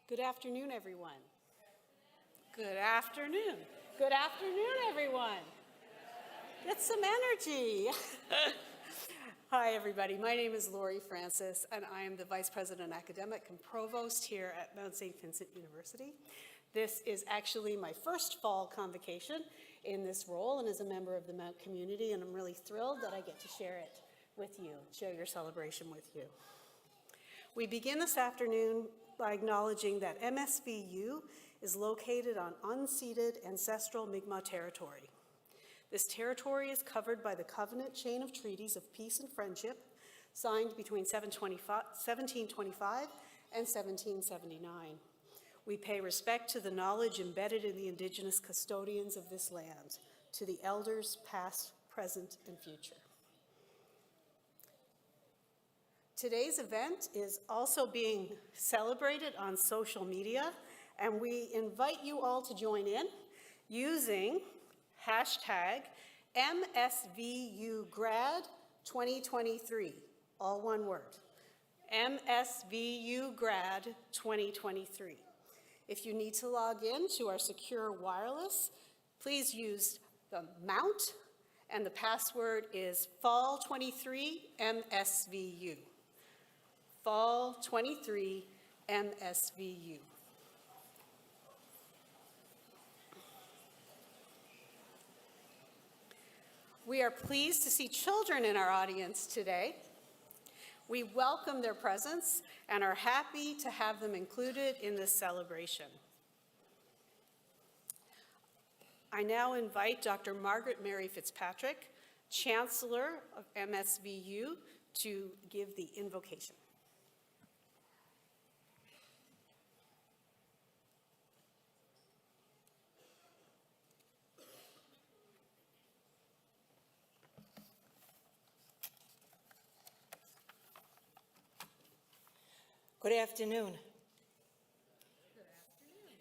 Good afternoon, everyone. Good afternoon. Good afternoon, everyone. Get some energy. Hi, everybody. My name is Lori Francis, and I am the Vice President Academic and Provost here at Mount St. Vincent University. This is actually my first fall convocation in this role and as a member of the Mount community, and I'm really thrilled that I get to share it with you, share your celebration with you. We begin this afternoon by acknowledging that MSVU is located on unceded ancestral Mi'kmaq territory. This territory is covered by the covenant chain of treaties of peace and friendship signed between 1725 and 1779. We pay respect to the knowledge embedded in the Indigenous custodians of this land, to the elders past, present, and future. Today's event is also being celebrated on social media, and we invite you all to join in using hashtag MSVUgrad2023, all one word, MSVUgrad2023. If you need to log in to our secure wireless, please use the Mount, and the password is fall23MSVU. Fall23 MSVU. We are pleased to see children in our audience today. We welcome their presence and are happy to have them included in this celebration. I now invite Dr. Margaret Mary Fitzpatrick, Chancellor of MSVU, to give the invocation. Good afternoon. Good afternoon.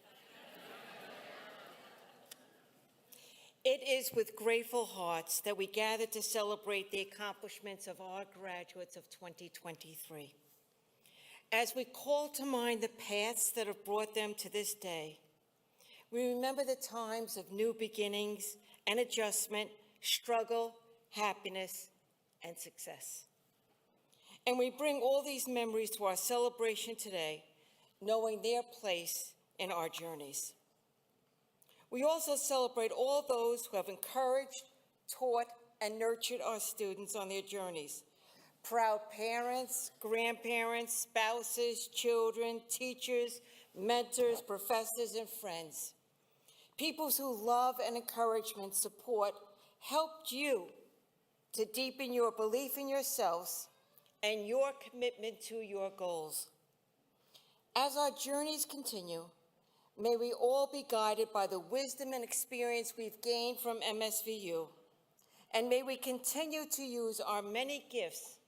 It is with grateful hearts that we gather to celebrate the accomplishments of our graduates of 2023. As we call to mind the paths that have brought them to this day, we remember the times of new beginnings and adjustment, struggle, happiness, and success. And we bring all these memories to our celebration today, knowing their place in our journeys. We also celebrate all those who have encouraged, taught, and nurtured our students on their journeys. Proud parents, grandparents, spouses, children, teachers, mentors, professors, and friends. People who love and encouragement, support, helped you to deepen your belief in yourselves and your commitment to your goals. As our journeys continue, may we all be guided by the wisdom and experience we've gained from MSVU, and may we continue to use our many gifts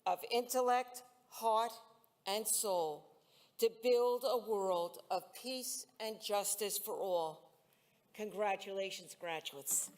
of intellect, heart, and soul to build a world of peace and justice for all. Congratulations, graduates.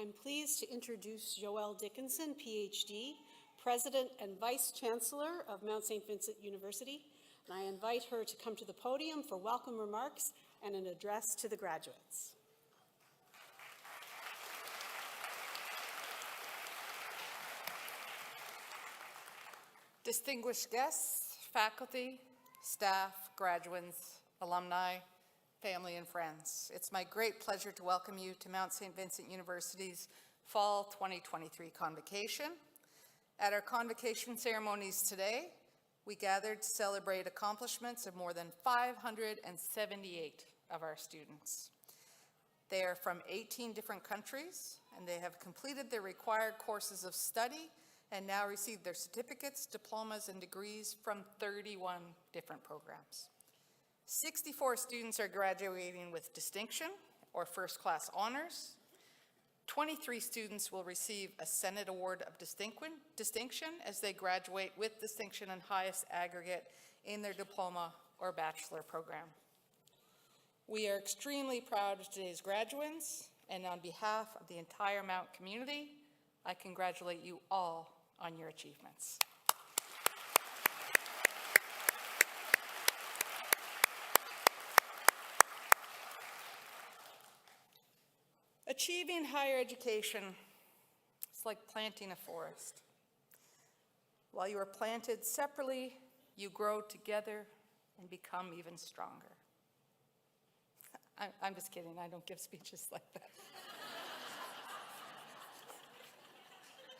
I'm pleased to introduce Joelle Dickinson, PhD, President and Vice Chancellor of Mount St. Vincent University, and I invite her to come to the podium for welcome remarks and an address to the graduates. Distinguished guests, faculty, staff, graduates, alumni, family, and friends. It's my great pleasure to welcome you to Mount St. Vincent University's Fall 2023 Convocation. At our convocation ceremonies today, we gathered to celebrate accomplishments of more than 578 of our students. They are from 18 different countries, and they have completed their required courses of study and now receive their certificates, diplomas, and degrees from 31 different programs. 64 students are graduating with distinction or first-class honors. 23 students will receive a Senate Award of Distinction as they graduate with distinction and highest aggregate in their diploma or bachelor program. We are extremely proud of today's graduates, and on behalf of the entire Mount community, I congratulate you all on your achievements. Achieving higher education is like planting a forest. While you are planted separately, you grow together and become even stronger. I'm just kidding, I don't give speeches like that.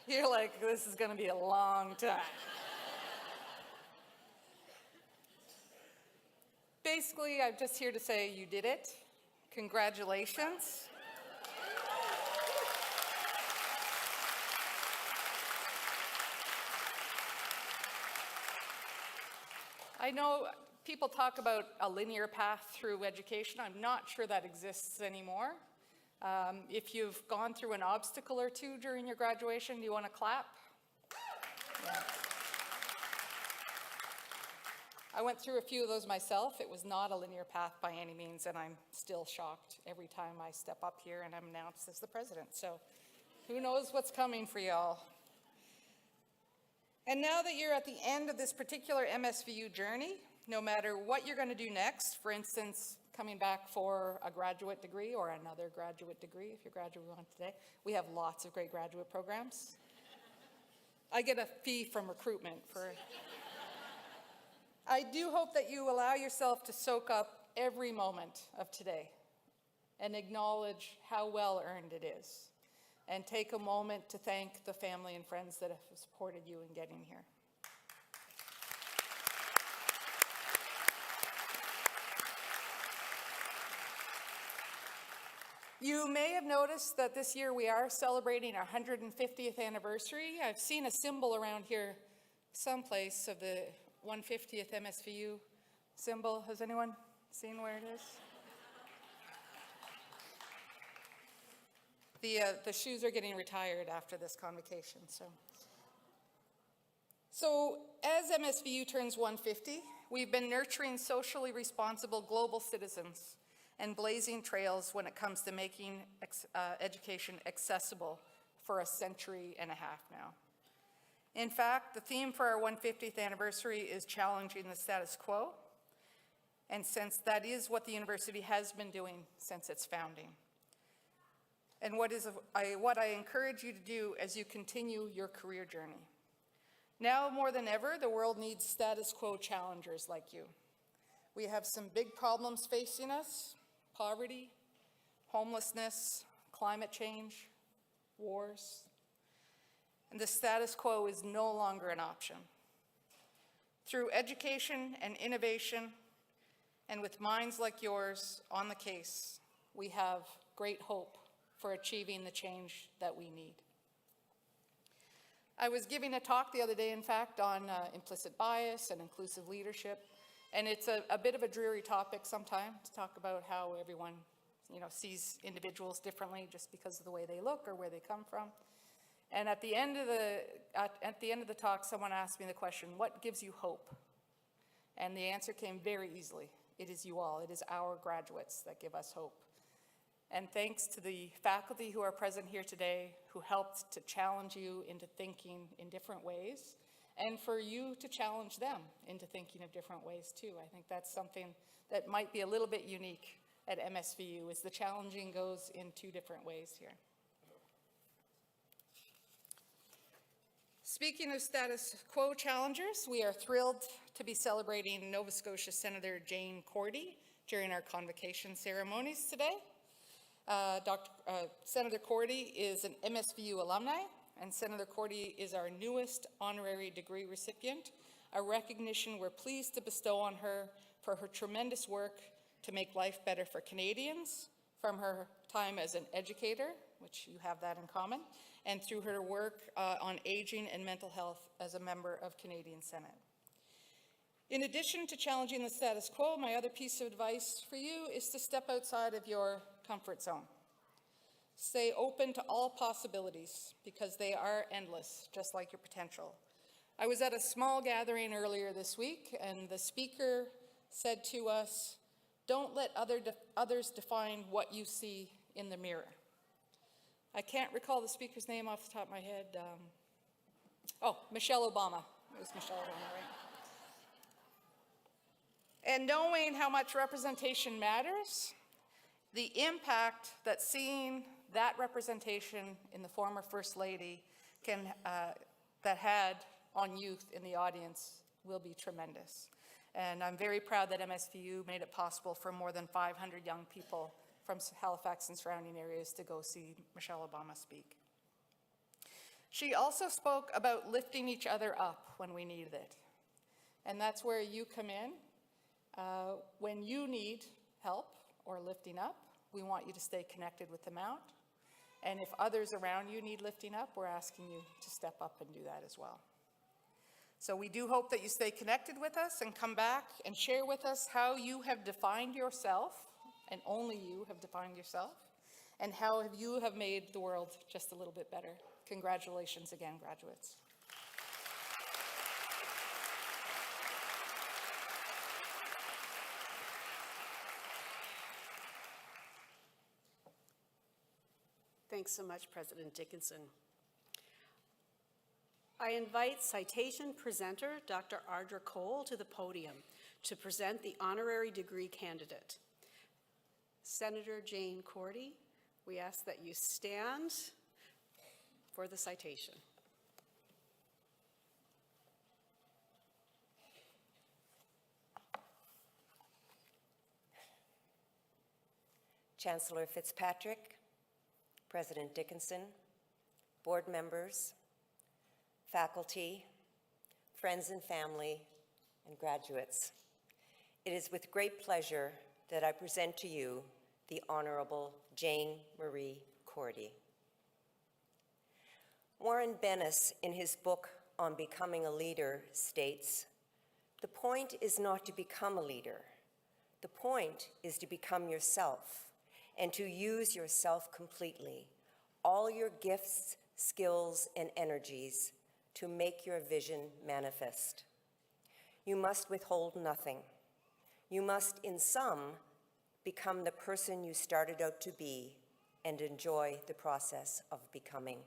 You're like, this is gonna be a long time. Basically, I'm just here to say you did it. Congratulations. I know people talk about a linear path through education. I'm not sure that exists anymore. If you've gone through an obstacle or two during your graduation, do you want to clap? Yeah. I went through a few of those myself. It was not a linear path by any means, and I'm still shocked every time I step up here and I'm announced as the president. So who knows what's coming for y'all. And now that you're at the end of this particular MSVU journey, no matter what you're going to do next, for instance, coming back for a graduate degree or another graduate degree, if you're graduating on today, we have lots of great graduate programs. I get a fee from recruitment for... I do hope that you allow yourself to soak up every moment of today and acknowledge how well earned it is. And take a moment to thank the family and friends that have supported you in getting here. You may have noticed that this year we are celebrating our 150th anniversary. I've seen a symbol around here someplace of the 150th MSVU symbol. Has anyone seen where it is? The shoes are getting retired after this convocation. So as MSVU turns 150, we've been nurturing socially responsible global citizens and blazing trails when it comes to making education accessible for a century and a half now. In fact, the theme for our 150th anniversary is challenging the status quo, and since that is what the university has been doing since its founding. And what I encourage you to do as you continue your career journey. Now more than ever, the world needs status quo challengers like you. We have some big problems facing us: poverty, homelessness, climate change, wars. And the status quo is no longer an option. Through education and innovation, and with minds like yours on the case, we have great hope for achieving the change that we need. I was giving a talk the other day, in fact, on implicit bias and inclusive leadership, and it's a bit of a dreary topic sometimes to talk about how everyone, sees individuals differently just because of the way they look or where they come from. And at the end of the talk, someone asked me the question, "What gives you hope?" And the answer came very easily. It is you all. It is our graduates that give us hope. And thanks to the faculty who are present here today, who helped to challenge you into thinking in different ways, and for you to challenge them into thinking of different ways too. I think that's something that might be a little bit unique at MSVU, is the challenging goes in two different ways here. Speaking of status quo challengers, we are thrilled to be celebrating Nova Scotia Senator Jane Cordy during our convocation ceremonies today. Senator Cordy is an MSVU alumni, and Senator Cordy is our newest honorary degree recipient, a recognition we're pleased to bestow on her for her tremendous work to make life better for Canadians, from her time as an educator, which you have that in common, and through her work on aging and mental health as a member of Canadian Senate. In addition to challenging the status quo, my other piece of advice for you is to step outside of your comfort zone. Stay open to all possibilities, because they are endless, just like your potential. I was at a small gathering earlier this week, and the speaker said to us, Don't let others define what you see in the mirror. I can't recall the speaker's name off the top of my head. Michelle Obama. It was Michelle Obama, right? And knowing how much representation matters, the impact that seeing that representation in the former First Lady that had on youth in the audience will be tremendous. And I'm very proud that MSVU made it possible for more than 500 young people from Halifax and surrounding areas to go see Michelle Obama speak. She also spoke about lifting each other up when we needed it. And that's where you come in. When you need help or lifting up, we want you to stay connected with the Mount. And if others around you need lifting up, we're asking you to step up and do that as well. So we do hope that you stay connected with us and come back and share with us how you have defined yourself, and only you have defined yourself, and how you have made the world just a little bit better. Congratulations again, graduates. Thanks so much, President Dickinson. I invite citation presenter Dr. Ardra Cole to the podium to present the honorary degree candidate. Senator Jane Cordy, we ask that you stand for the citation. Chancellor Fitzpatrick, President Dickinson, board members, faculty, friends and family, and graduates. It is with great pleasure that I present to you the Honorable Jane Marie Cordy. Warren Bennis, in his book on becoming a leader, states, "The point is not to become a leader. The point is to become yourself and to use yourself completely, all your gifts, skills, and energies to make your vision manifest. You must withhold nothing. You must, in sum, become the person you started out to be and enjoy the process of becoming."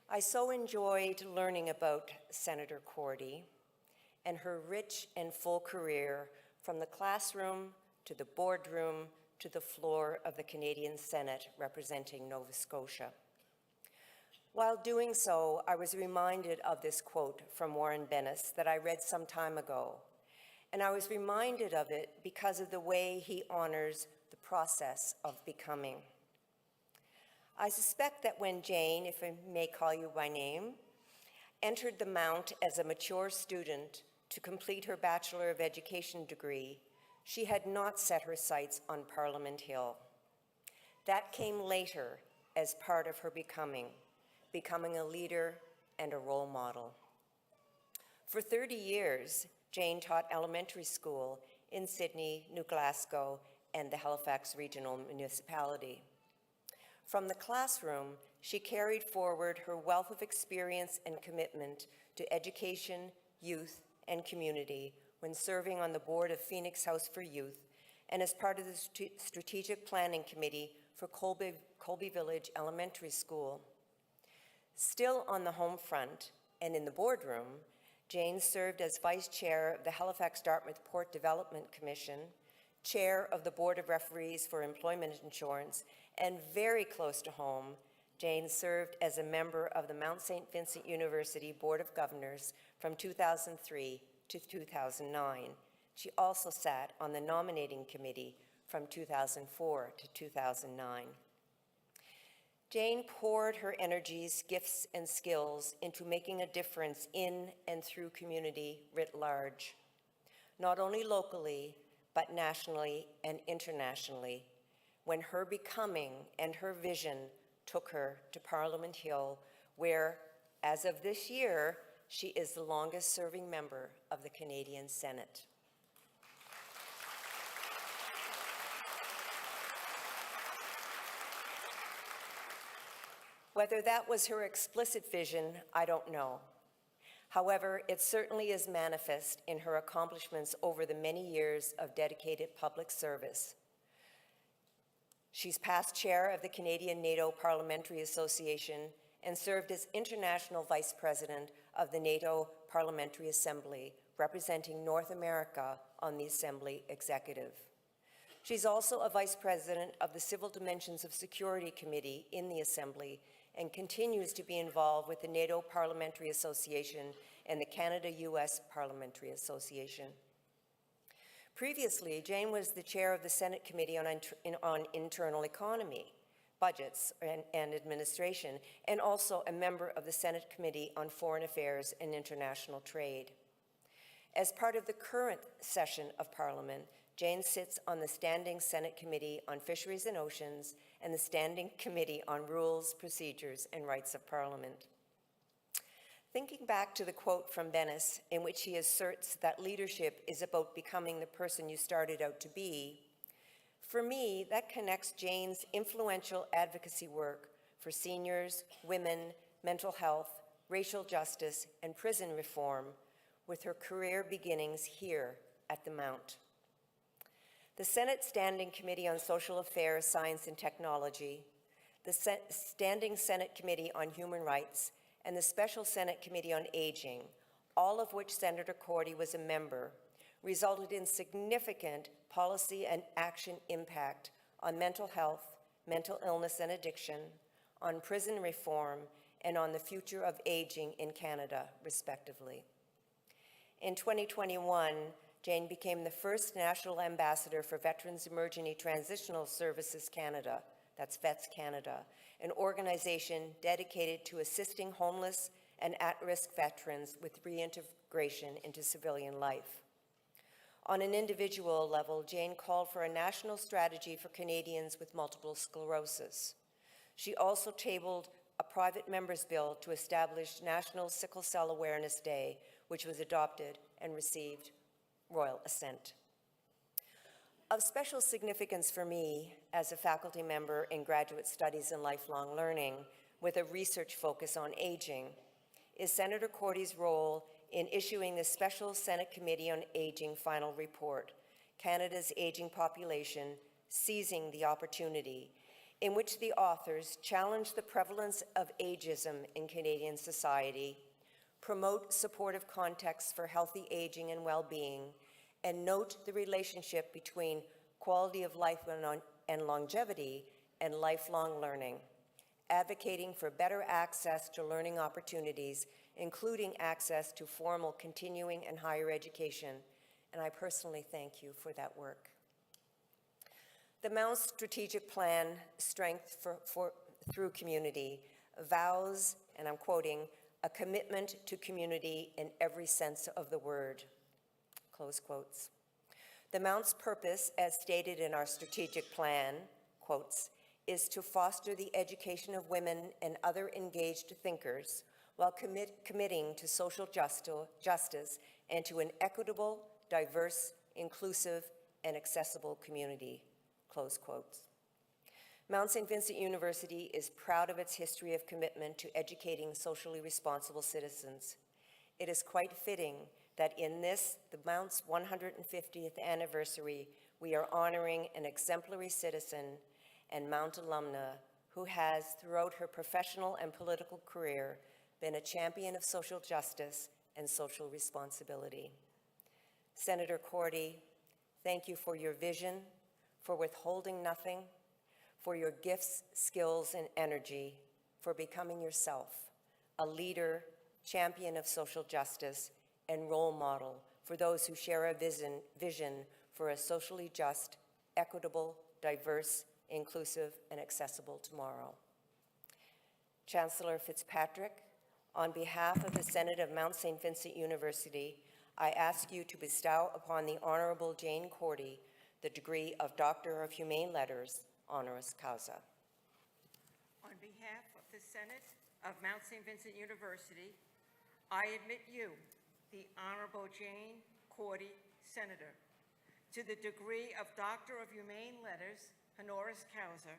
I so enjoyed learning about Senator Cordy and her rich and full career from the classroom to the boardroom to the floor of the Canadian Senate representing Nova Scotia. While doing so, I was reminded of this quote from Warren Bennis that I read some time ago, and I was reminded of it because of the way he honors the process of becoming. I suspect that when Jane, if I may call you by name, entered the Mount as a mature student to complete her Bachelor of Education degree, she had not set her sights on Parliament Hill. That came later as part of her becoming a leader and a role model. For 30 years, Jane taught elementary school in Sydney, New Glasgow, and the Halifax Regional Municipality. From the classroom, she carried forward her wealth of experience and commitment to education, youth, and community when serving on the board of Phoenix House for Youth and as part of the Strategic Planning Committee for Colby Village Elementary School. Still on the home front and in the boardroom, Jane served as Vice Chair of the Halifax-Dartmouth Port Development Commission, Chair of the Board of Referees for Employment Insurance, and very close to home, Jane served as a member of the Mount St. Vincent University Board of Governors from 2003 to 2009. She also sat on the nominating committee from 2004 to 2009. Jane poured her energies, gifts, and skills into making a difference in and through community writ large, not only locally, but nationally and internationally, when her becoming and her vision took her to Parliament Hill, where, as of this year, she is the longest-serving member of the Canadian Senate. Whether that was her explicit vision, I don't know. However, it certainly is manifest in her accomplishments over the many years of dedicated public service. She's past chair of the Canadian NATO Parliamentary Association and served as international vice president of the NATO Parliamentary Assembly, representing North America on the Assembly Executive. She's also a vice president of the Civil Dimensions of Security Committee in the Assembly and continues to be involved with the NATO Parliamentary Association and the Canada-US Parliamentary Association. Previously, Jane was the chair of the Senate Committee on Internal Economy, Budgets, and Administration, and also a member of the Senate Committee on Foreign Affairs and International Trade. As part of the current session of Parliament, Jane sits on the Standing Senate Committee on Fisheries and Oceans and the Standing Committee on Rules, Procedures, and Rights of Parliament. Thinking back to the quote from Bennis, in which he asserts that leadership is about becoming the person you started out to be, for me, that connects Jane's influential advocacy work for seniors, women, mental health, racial justice, and prison reform with her career beginnings here at the Mount. The Senate Standing Committee on Social Affairs, Science, and Technology, the Standing Senate Committee on Human Rights, and the Special Senate Committee on Aging, all of which Senator Cordy was a member, resulted in significant policy and action impact on mental health, mental illness and addiction, on prison reform, and on the future of aging in Canada, respectively. In 2021, Jane became the first National Ambassador for Veterans Emergency Transitional Services Canada, that's VETS Canada, an organization dedicated to assisting homeless and at-risk veterans with reintegration into civilian life. On an individual level, Jane called for a national strategy for Canadians with multiple sclerosis. She also tabled a private member's bill to establish National Sickle Cell Awareness Day, which was adopted and received royal assent. Of special significance for me as a faculty member in graduate studies and lifelong learning with a research focus on aging is Senator Cordy's role in issuing the Special Senate Committee on Aging final report, Canada's Aging Population, Seizing the Opportunity, in which the authors challenge the prevalence of ageism in Canadian society, promote supportive contexts for healthy aging and well-being, and note the relationship between quality of life and longevity and lifelong learning, advocating for better access to learning opportunities, including access to formal continuing and higher education, and I personally thank you for that work. The Mount's strategic plan, Strength Through Community, vows, and I'm quoting, a commitment to community in every sense of the word, close quotes. The Mount's purpose, as stated in our strategic plan, quotes, is to foster the education of women and other engaged thinkers while committing to social justice and to an equitable, diverse, inclusive, and accessible community, close quotes. Mount St. Vincent University is proud of its history of commitment to educating socially responsible citizens. It is quite fitting that in this, the Mount's 150th anniversary, we are honoring an exemplary citizen and Mount alumna who has, throughout her professional and political career, been a champion of social justice and social responsibility. Senator Cordy, thank you for your vision, for withholding nothing, for your gifts, skills, and energy, for becoming yourself, a leader, champion of social justice, and role model for those who share a vision for a socially just, equitable, diverse, inclusive, and accessible tomorrow. Chancellor Fitzpatrick, on behalf of the Senate of Mount St. Vincent University, I ask you to bestow upon the Honorable Jane Cordy the degree of Doctor of Humane Letters, honoris causa. On behalf of the Senate of Mount St. Vincent University, I admit you, the Honorable Jane Cordy, Senator, to the degree of Doctor of Humane Letters, honoris causa,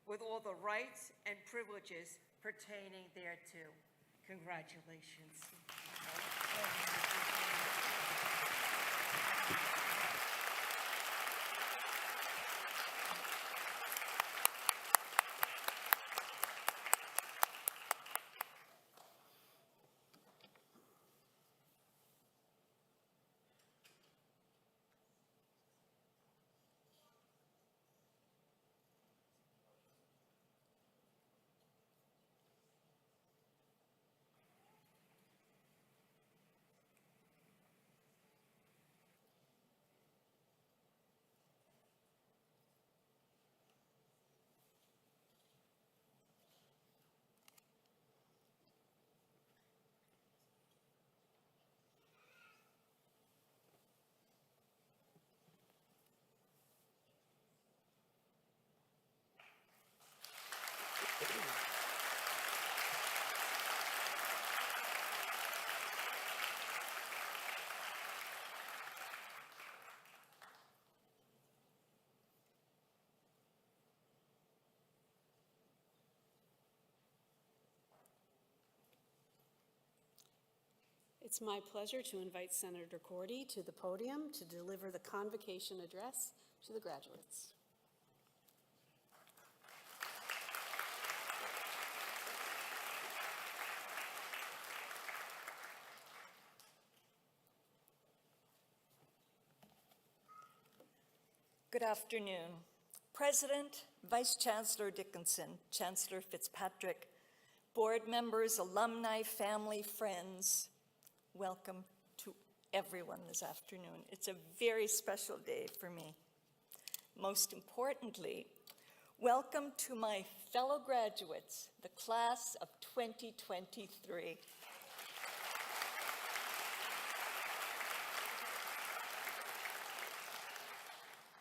with all the rights and privileges pertaining thereto. Congratulations. It's my pleasure to invite Senator Cordy to the podium to deliver the convocation address to the graduates. Good afternoon. President, Vice Chancellor Dickinson, Chancellor Fitzpatrick, board members, alumni, family, friends, welcome to everyone this afternoon. It's a very special day for me. Most importantly, welcome to my fellow graduates, the class of 2023.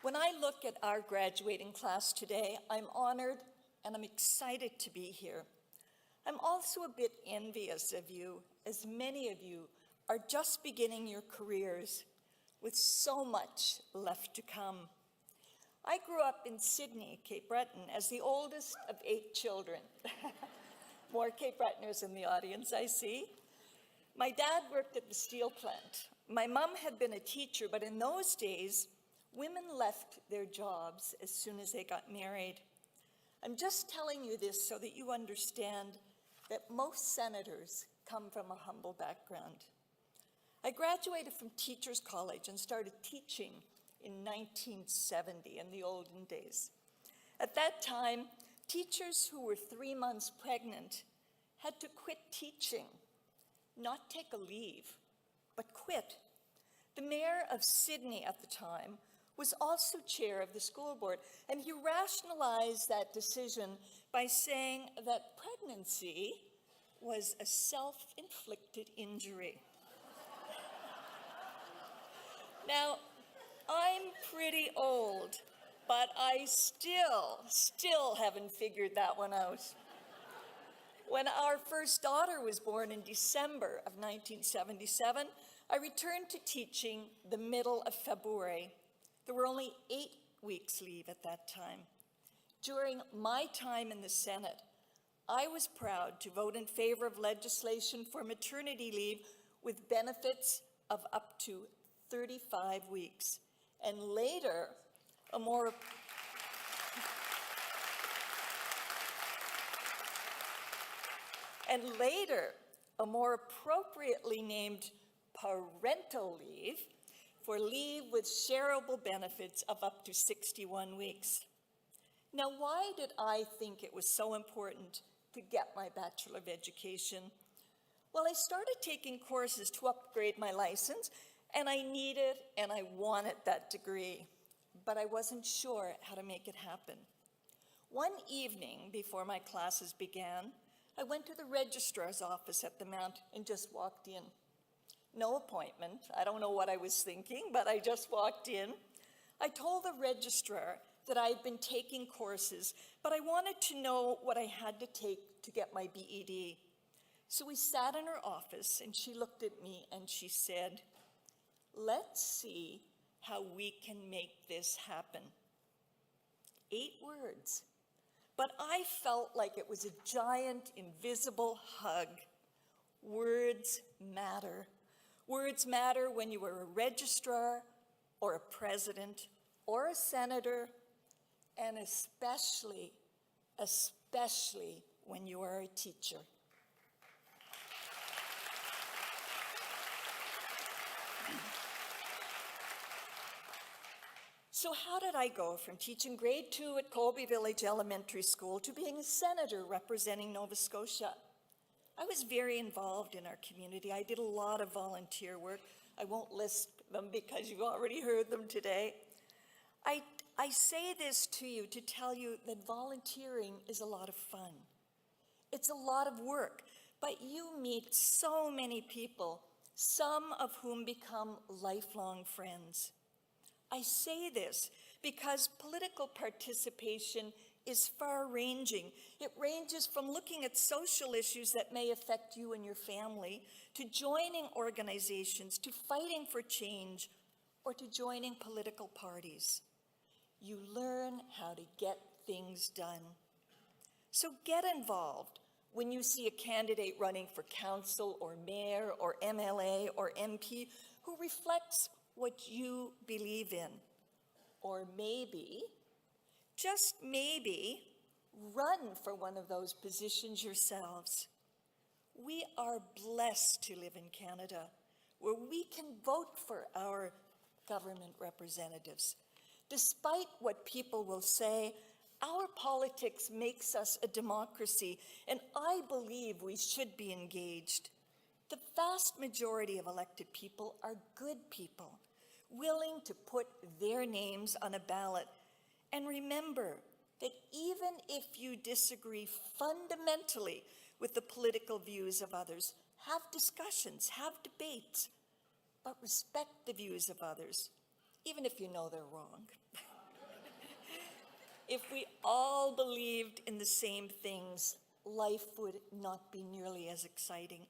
When I look at our graduating class today, I'm honored and I'm excited to be here. I'm also a bit envious of you, as many of you are just beginning your careers with so much left to come. I grew up in Sydney, Cape Breton, as the oldest of 8 children. More Cape Bretoners in the audience, I see. My dad worked at the steel plant. My mom had been a teacher, but in those days, women left their jobs as soon as they got married. I'm just telling you this so that you understand that most senators come from a humble background. I graduated from Teachers College and started teaching in 1970, in the olden days. At that time, teachers who were 3 months pregnant had to quit teaching, not take a leave, but quit. The mayor of Sydney at the time was also chair of the school board, and he rationalized that decision by saying that pregnancy was a self-inflicted injury. Now, I'm pretty old, but I still haven't figured that one out. When our first daughter was born in December of 1977, I returned to teaching the middle of February. There were only 8 weeks leave at that time. During my time in the Senate, I was proud to vote in favor of legislation for maternity leave with benefits of up to 35 weeks. And later, a more appropriately named parental leave for leave with shareable benefits of up to 61 weeks. Now, why did I think it was so important to get my Bachelor of Education? Well, I started taking courses to upgrade my license, and I needed and I wanted that degree, but I wasn't sure how to make it happen. One evening before my classes began, I went to the registrar's office at the Mount and just walked in. No appointment. I don't know what I was thinking, but I just walked in. I told the registrar that I had been taking courses, but I wanted to know what I had to take to get my BEd. So we sat in her office and she looked at me and she said, "Let's see how we can make this happen." 8 words, but I felt like it was a giant invisible hug. Words matter. Words matter when you are a registrar or a president or a senator, and especially when you are a teacher. So how did I go from teaching grade 2 at Colby Village Elementary School to being a senator representing Nova Scotia? I was very involved in our community. I did a lot of volunteer work. I won't list them because you've already heard them today. I say this to you to tell you that volunteering is a lot of fun. It's a lot of work, but you meet so many people, some of whom become lifelong friends. I say this because political participation is far-ranging. It ranges from looking at social issues that may affect you and your family, to joining organizations, to fighting for change, or to joining political parties. You learn how to get things done. So get involved when you see a candidate running for council or mayor or MLA or MP who reflects what you believe in. Or maybe, just maybe, run for one of those positions yourselves. We are blessed to live in Canada, where we can vote for our government representatives. Despite what people will say, our politics makes us a democracy, and I believe we should be engaged. The vast majority of elected people are good people, willing to put their names on a ballot. And remember that even if you disagree fundamentally with the political views of others, have discussions, have debates, but respect the views of others, even if you know they're wrong. If we all believed in the same things, life would not be nearly as exciting.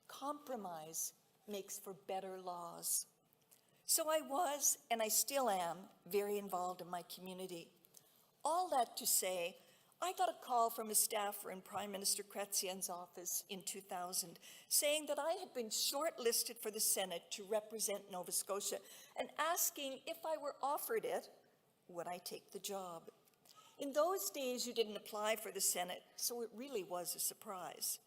Compromise makes for better laws. So I was, and I still am, very involved in my community. All that to say, I got a call from a staffer in Prime Minister Chrétien's office in 2000 saying that I had been shortlisted for the Senate to represent Nova Scotia and asking if I were offered it, would I take the job? In those days, you didn't apply for the Senate, so it really was a surprise.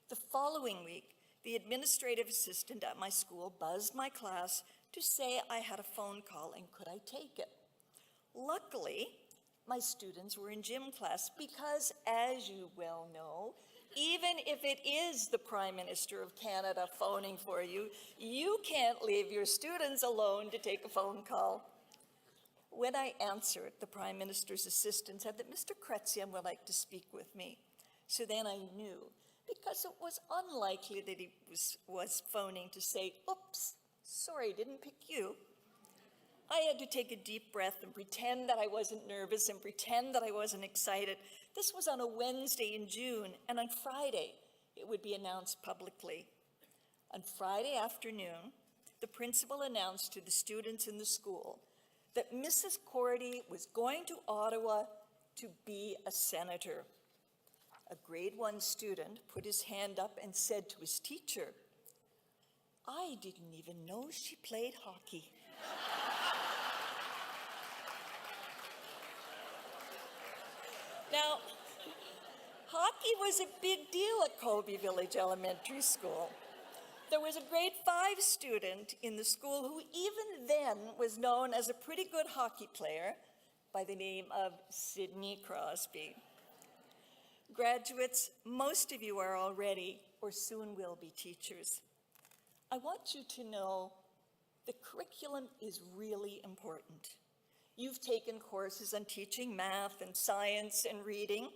The following week, the administrative assistant at my school buzzed my class to say I had a phone call and could I take it. Luckily, my students were in gym class because, as you well know, even if it is the Prime Minister of Canada phoning for you, you can't leave your students alone to take a phone call. When I answered, the Prime Minister's assistant said that Mr. Chrétien would like to speak with me. So then I knew, because it was unlikely that he was phoning to say, oops, sorry, didn't pick you. I had to take a deep breath and pretend that I wasn't nervous and pretend that I wasn't excited. This was on a Wednesday in June, and on Friday, it would be announced publicly. On Friday afternoon, the principal announced to the students in the school that Mrs. Cordy was going to Ottawa to be a senator. A grade 1 student put his hand up and said to his teacher, "I didn't even know she played hockey." Now, hockey was a big deal at Colby Village Elementary School. There was a grade 5 student in the school who even then was known as a pretty good hockey player by the name of Sidney Crosby. Graduates, most of you are already or soon will be teachers. I want you to know the curriculum is really important. You've taken courses on teaching math and science and reading.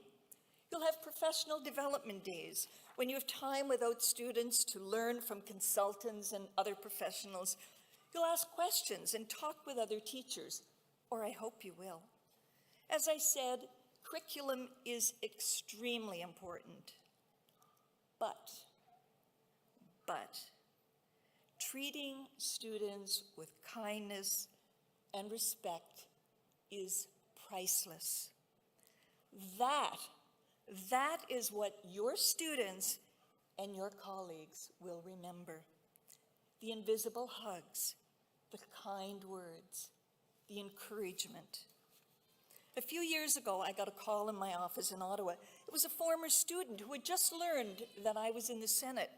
You'll have professional development days when you have time without students to learn from consultants and other professionals. You'll ask questions and talk with other teachers, or I hope you will. As I said, curriculum is extremely important. But treating students with kindness and respect is priceless. That is what your students and your colleagues will remember. the invisible hugs, the kind words, the encouragement. A few years ago, I got a call in my office in Ottawa. It was a former student who had just learned that I was in the Senate.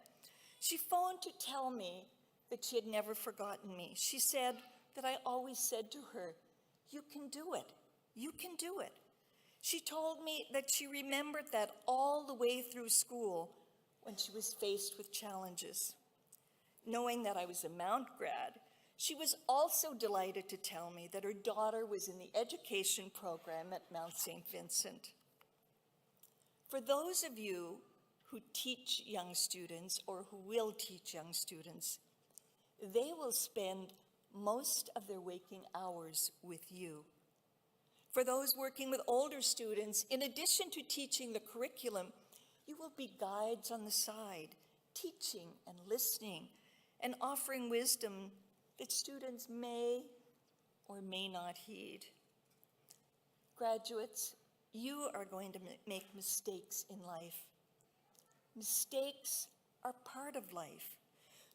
She phoned to tell me that she had never forgotten me. She said that I always said to her, "You can do it. You can do it." She told me that she remembered that all the way through school when she was faced with challenges. Knowing that I was a Mount grad, she was also delighted to tell me that her daughter was in the education program at Mount St. Vincent. For those of you who teach young students or who will teach young students, they will spend most of their waking hours with you. For those working with older students, in addition to teaching the curriculum, you will be guides on the side, teaching and listening and offering wisdom that students may or may not heed. Graduates, you are going to make mistakes in life. Mistakes are part of life.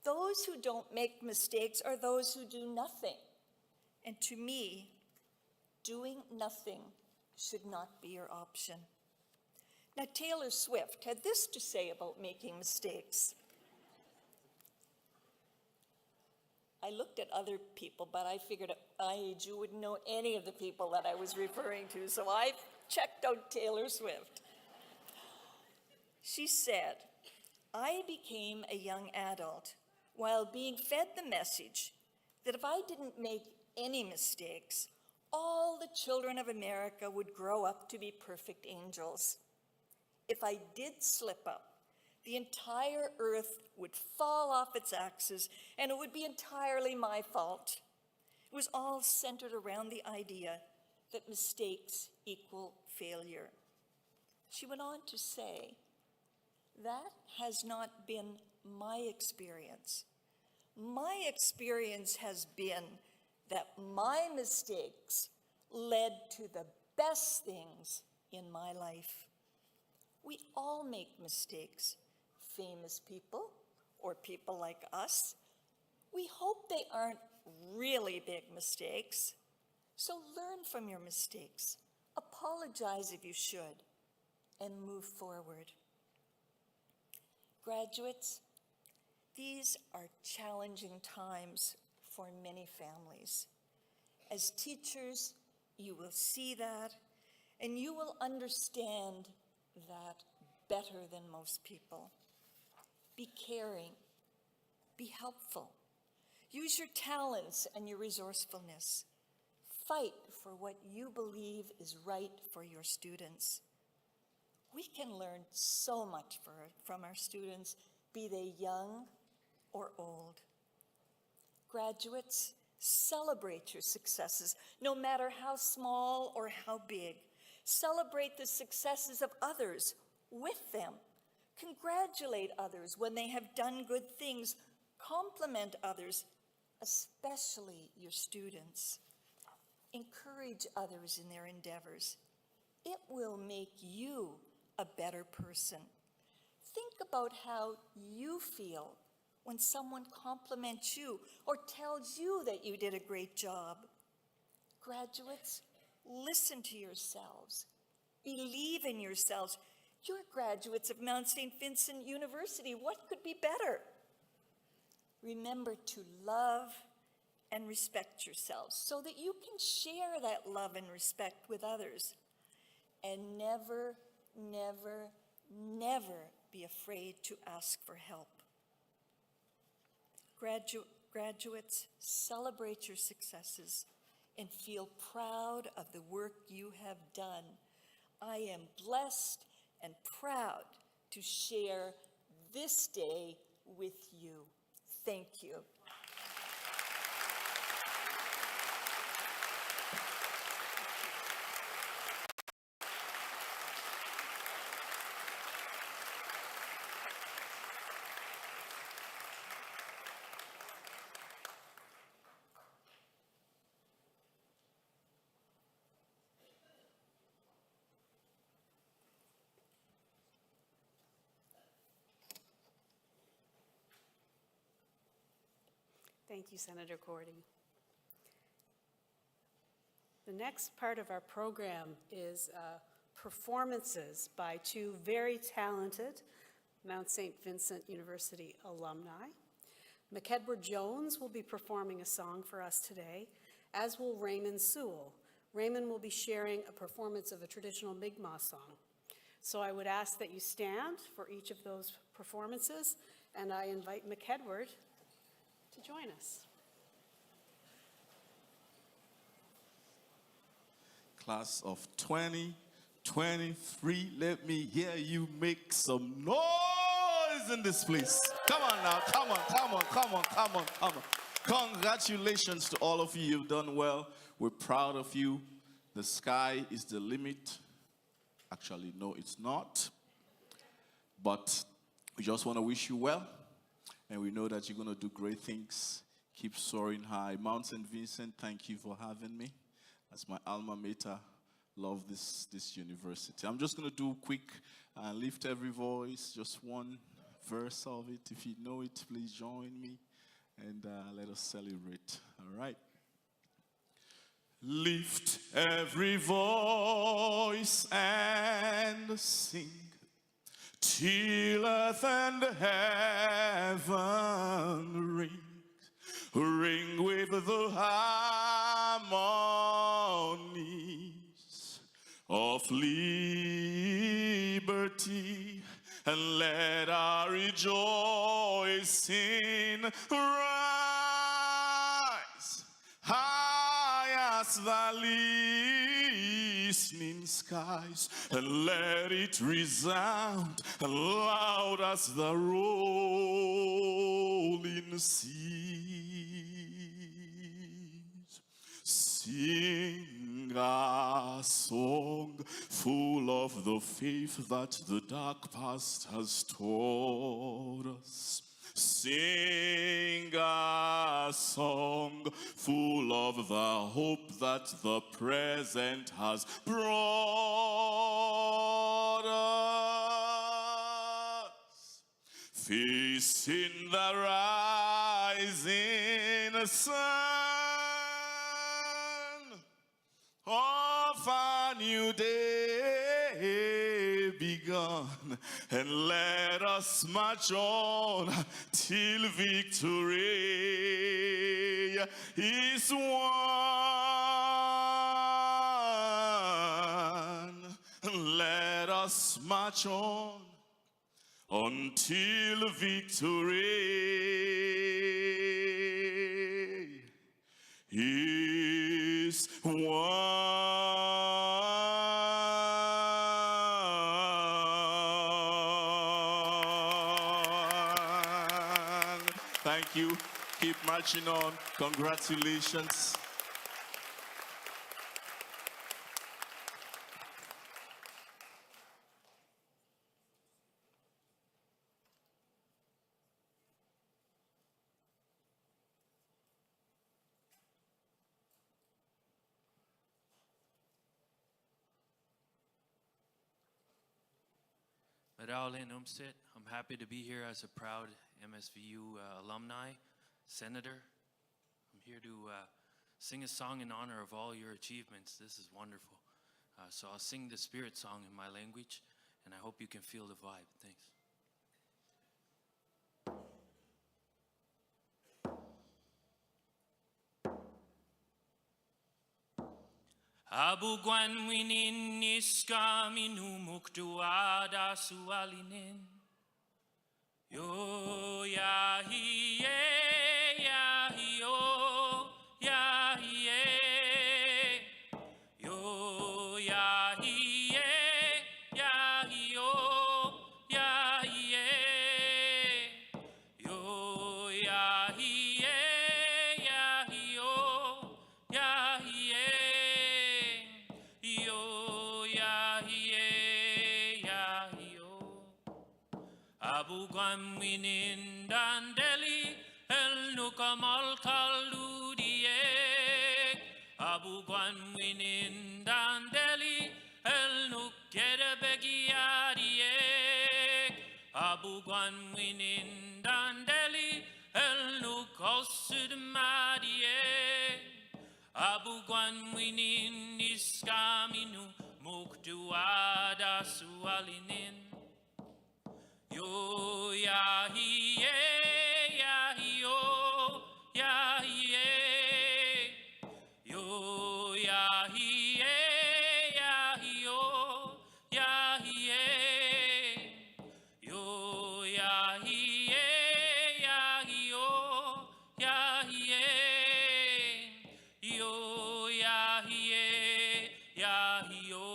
Those who don't make mistakes are those who do nothing. And to me, doing nothing should not be your option. Now, Taylor Swift had this to say about making mistakes. I looked at other people, but I figured at my age you wouldn't know any of the people that I was referring to, so I checked out Taylor Swift. She said, "I became a young adult while being fed the message that if I didn't make any mistakes, all the children of America would grow up to be perfect angels. If I did slip up, the entire earth would fall off its axis and it would be entirely my fault." It was all centered around the idea that mistakes equal failure. She went on to say, "That has not been my experience. My experience has been that my mistakes led to the best things in my life." We all make mistakes, famous people or people like us. We hope they aren't really big mistakes. So learn from your mistakes, apologize if you should, and move forward. Graduates, these are challenging times for many families. As teachers, you will see that, and you will understand that better than most people. Be caring, be helpful, use your talents and your resourcefulness. Fight for what you believe is right for your students. We can learn so much from our students, be they young or old. Graduates, celebrate your successes, no matter how small or how big. Celebrate the successes of others with them. Congratulate others when they have done good things. Compliment others, especially your students. Encourage others in their endeavors. It will make you a better person. Think about how you feel when someone compliments you or tells you that you did a great job. Graduates, listen to yourselves. Believe in yourselves. You're graduates of Mount St. Vincent University. What could be better? Remember to love and respect yourselves so that you can share that love and respect with others. And never, never, never be afraid to ask for help. Graduates, celebrate your successes and feel proud of the work you have done. I am blessed and proud to share this day with you. Thank you. Thank you, Senator Cordy. The next part of our program is performances by two very talented Mount St. Vincent University alumni. McEdward Jones will be performing a song for us today, as will Raymond Sewell. Raymond will be sharing a performance of a traditional Mi'kmaq song. So I would ask that you stand for each of those performances, and I invite McEdward to join us. Class of 2023, let me hear you make some noise in this place. Come on now, come on, come on, come on, come on, come on. Congratulations to all of you, you've done well. We're proud of you. The sky is the limit. Actually, no, it's not. But we just want to wish you well. And we know that you're going to do great things. Keep soaring high. Mount St. Vincent, thank you for having me. That's my alma mater. Love this university. I'm just going to do quick and lift every voice. Just one verse of it. If you know it, please join me. And let us celebrate. All right. Lift every voice and sing, till earth and heaven ring, ring with the harmonies of liberty, and let our rejoicing rise high as the listening skies, and let it resound loud as the rolling seas. Sing a song full of the faith that the dark past has taught us. Sing a song full of the hope that the present has brought us. Facing the rising sun of a new day begun, and let us march on till victory is won. Let us march on until victory is won. Thank you. Keep marching on. Congratulations. Madawlin Umsit, I'm happy to be here as a proud MSVU alumni, senator. I'm here to sing a song in honor of all your achievements. This is wonderful. So I'll sing the spirit song in my language, and I hope you can feel the vibe. Thanks. Abu Gwan winin niska minumuk duada sualinin. Yo ya hi yo ya hi yo ya hi ya yo ya hi yo ya hi ya yo ya hi yo ya ya yo. Abu Gham winin dandeli el nukamal kaludie. Abu Gham winin dandeli el nukere begiadie. Abu Gham winin dandeli el nukos Sudamarie, Abugwan winin iskaminu, Mukduada sualinin. Yo yahi yahi yo yahi yo yahi yahi yo yahi yo yahi yahi yo yahi yo yahi yahi yo.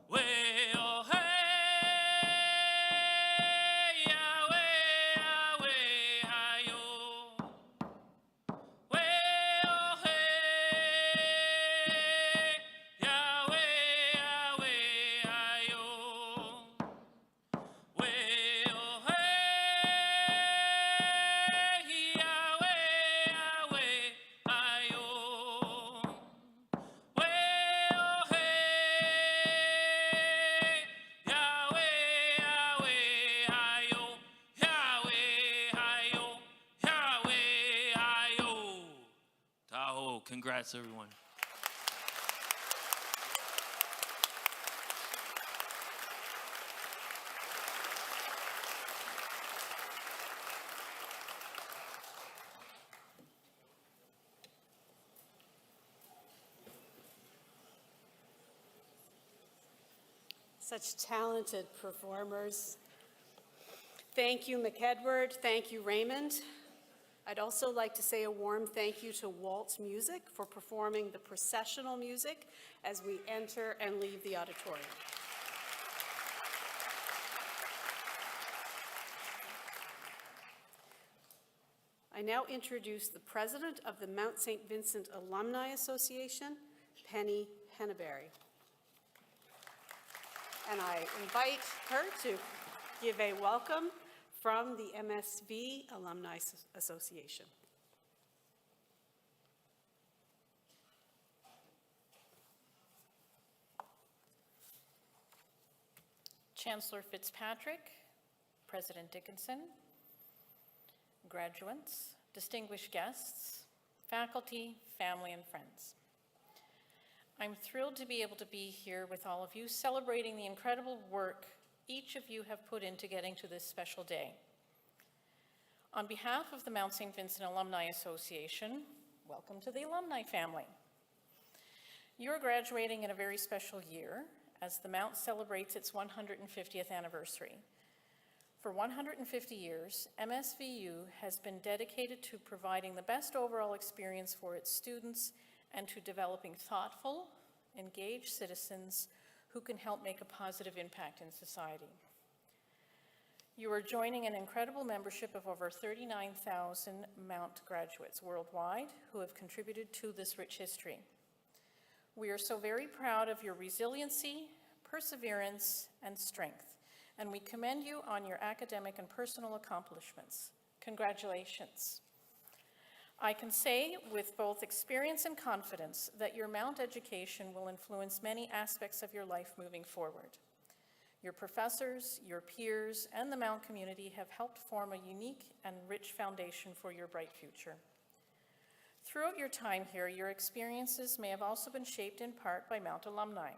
Way oh hey Yahweh hayo. Way oh hey Yahweh hayo. Way oh hey Yahweh hayo. Way oh hey Yahweh hayo. Yahweh hayo. Yahweh hayo. Tahoe, congrats everyone. Such talented performers. Thank you, McEdward. Thank you, Raymond. I'd also like to say a warm thank you to Waltz Music for performing the processional music as we enter and leave the auditorium. I now introduce the president of the Mount St. Vincent Alumni Association, Penny Henneberry. And I invite her to give a welcome from the MSV Alumni Association. Chancellor Fitzpatrick, President Dickinson, graduates, distinguished guests, faculty, family, and friends. I'm thrilled to be able to be here with all of you, celebrating the incredible work each of you have put into getting to this special day. On behalf of the Mount St. Vincent Alumni Association, welcome to the alumni family. You're graduating in a very special year as the Mount celebrates its 150th anniversary. For 150 years, MSVU has been dedicated to providing the best overall experience for its students and to developing thoughtful, engaged citizens who can help make a positive impact in society. You are joining an incredible membership of over 39,000 Mount graduates worldwide who have contributed to this rich history. We are so very proud of your resiliency, perseverance, and strength, and we commend you on your academic and personal accomplishments. Congratulations. I can say with both experience and confidence that your Mount education will influence many aspects of your life moving forward. Your professors, your peers, and the Mount community have helped form a unique and rich foundation for your bright future. Throughout your time here, your experiences may have also been shaped in part by Mount alumni,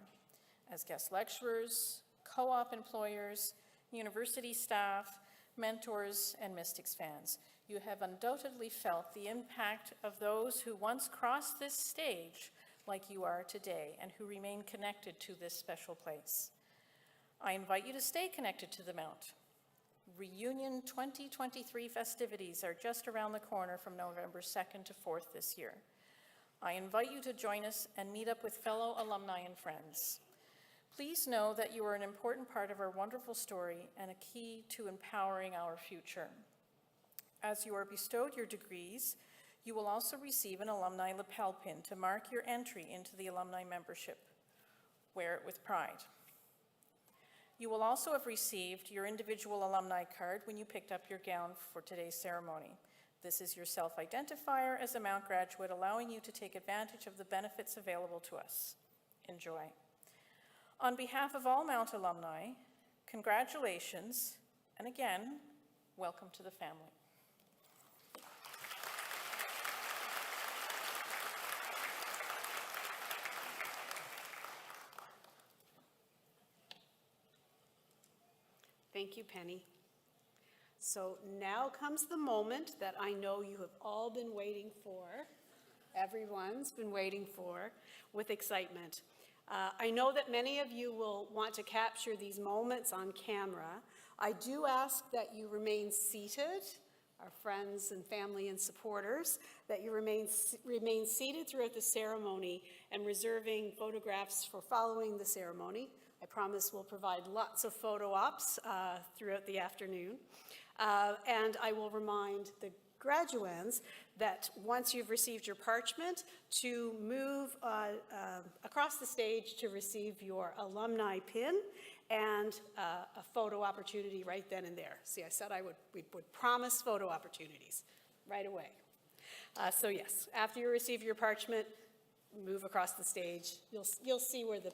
as guest lecturers, co-op employers, university staff, mentors, and Mystics fans. You have undoubtedly felt the impact of those who once crossed this stage like you are today and who remain connected to this special place. I invite you to stay connected to the Mount. Reunion 2023 festivities are just around the corner from November 2nd to 4th this year. I invite you to join us and meet up with fellow alumni and friends. Please know that you are an important part of our wonderful story and a key to empowering our future. As you are bestowed your degrees, you will also receive an alumni lapel pin to mark your entry into the alumni membership. Wear it with pride. You will also have received your individual alumni card when you picked up your gown for today's ceremony. This is your self-identifier as a Mount graduate, allowing you to take advantage of the benefits available to us. Enjoy. On behalf of all Mount alumni, congratulations, and again, welcome to the family. Thank you, Penny. So now comes the moment that I know you have all been waiting for. Everyone's been waiting for with excitement. I know that many of you will want to capture these moments on camera. I do ask that you remain seated, our friends and family and supporters, that you remain seated throughout the ceremony and reserving photographs for following the ceremony. I promise we'll provide lots of photo ops throughout the afternoon. And I will remind the graduands that once you've received your parchment, to move across the stage to receive your alumni pin and a photo opportunity right then and there. See, I said we would promise photo opportunities right away. So yes, after you receive your parchment, move across the stage. You'll see where the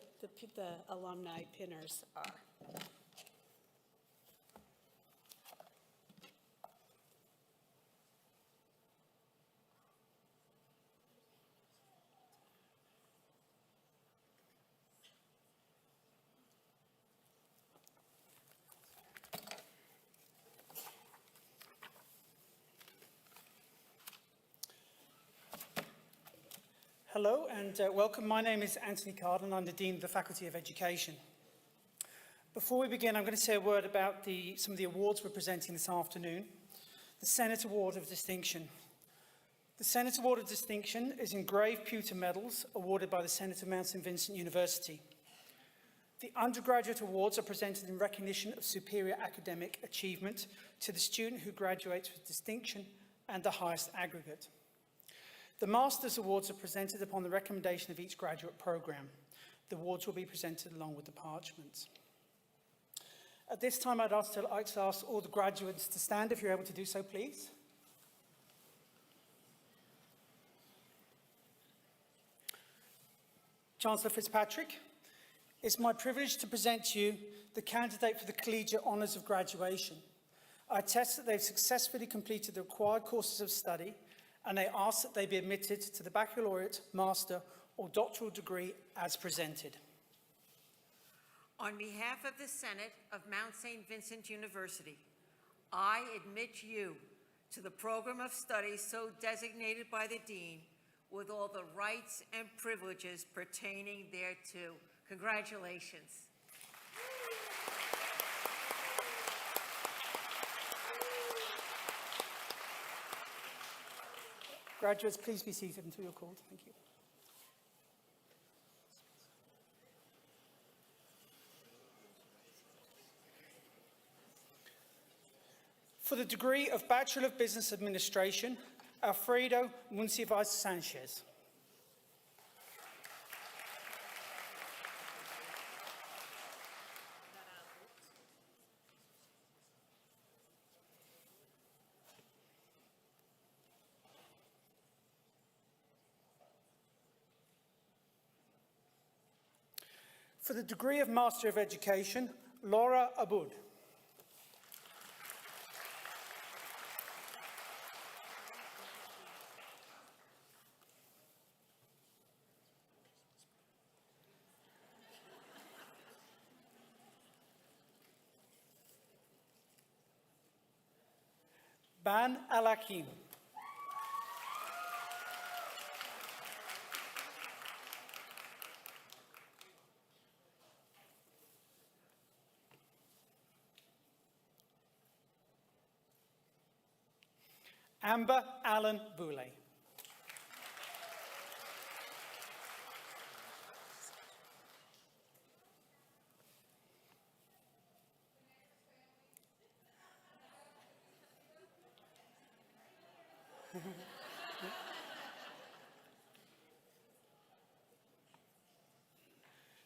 alumni pinners are. Hello and welcome. My name is Anthony Carden. I'm the Dean of the Faculty of Education. Before we begin, I'm going to say a word about some of the awards we're presenting this afternoon. The Senate Award of Distinction. The Senate Award of Distinction is engraved pewter medals awarded by the Senate of Mount St. Vincent University. The undergraduate awards are presented in recognition of superior academic achievement to the student who graduates with distinction and the highest aggregate. The Master's Awards are presented upon the recommendation of each graduate program. The awards will be presented along with the parchments. At this time, I'd like to ask all the graduates to stand if you're able to do so, please. Chancellor Fitzpatrick, it's my privilege to present to you the candidate for the Collegiate Honours of Graduation. I attest that they've successfully completed the required courses of study, and they ask that they be admitted to the baccalaureate, master, or doctoral degree as presented. On behalf of the Senate of Mount St. Vincent University, I admit you to the program of study so designated by the Dean with all the rights and privileges pertaining thereto. Congratulations. Graduates, please be seated until you're called. Thank you. For the degree of Bachelor of Business Administration, Alfredo Muncivas Sanchez. For the degree of Master of Education, Laura Aboud. Ban Al-Hakim. Amber Allen Boulay.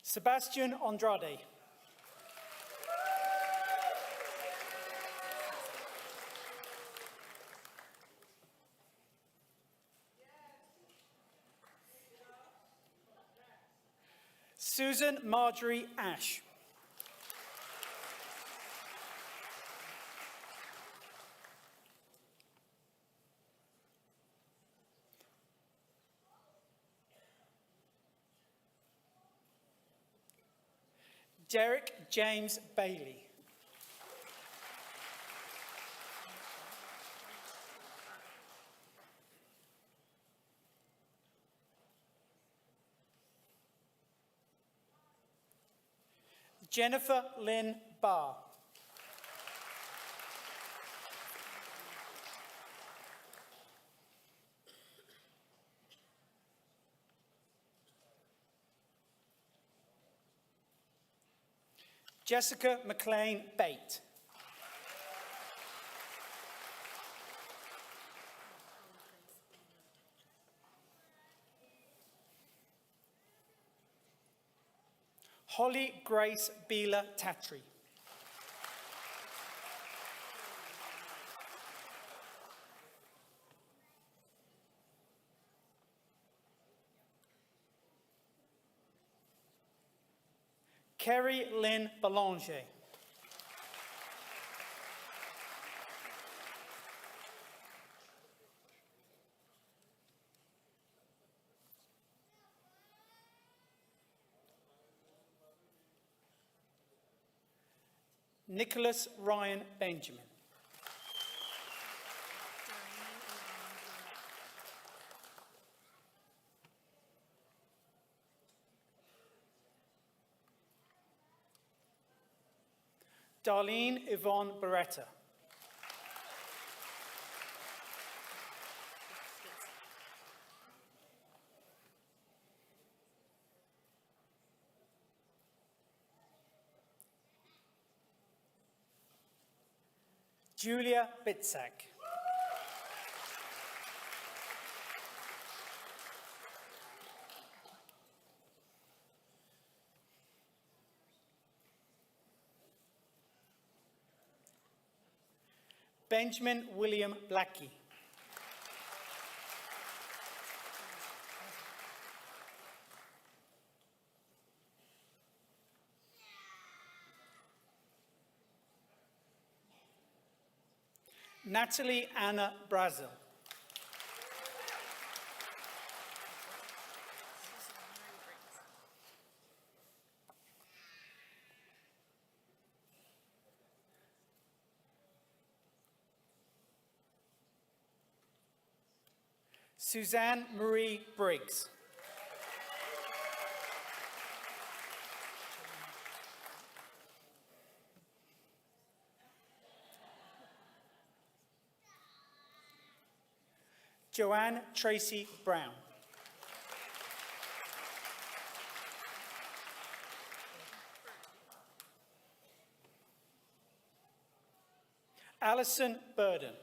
Sebastian Andrade. Susan Marjorie Ash. Derek James Bailey. Jennifer Lynn Barr. Jessica McLean Bate. Holly Grace Beeler Tatry. Kerry Lynn Belanger. Nicholas Ryan Benjamin. Darlene Yvonne Beretta. Julia Bitsack. Benjamin William Blackie. Natalie Anna Brazil. Suzanne Marie Briggs. Joanne Tracy Brown. Alison Burden.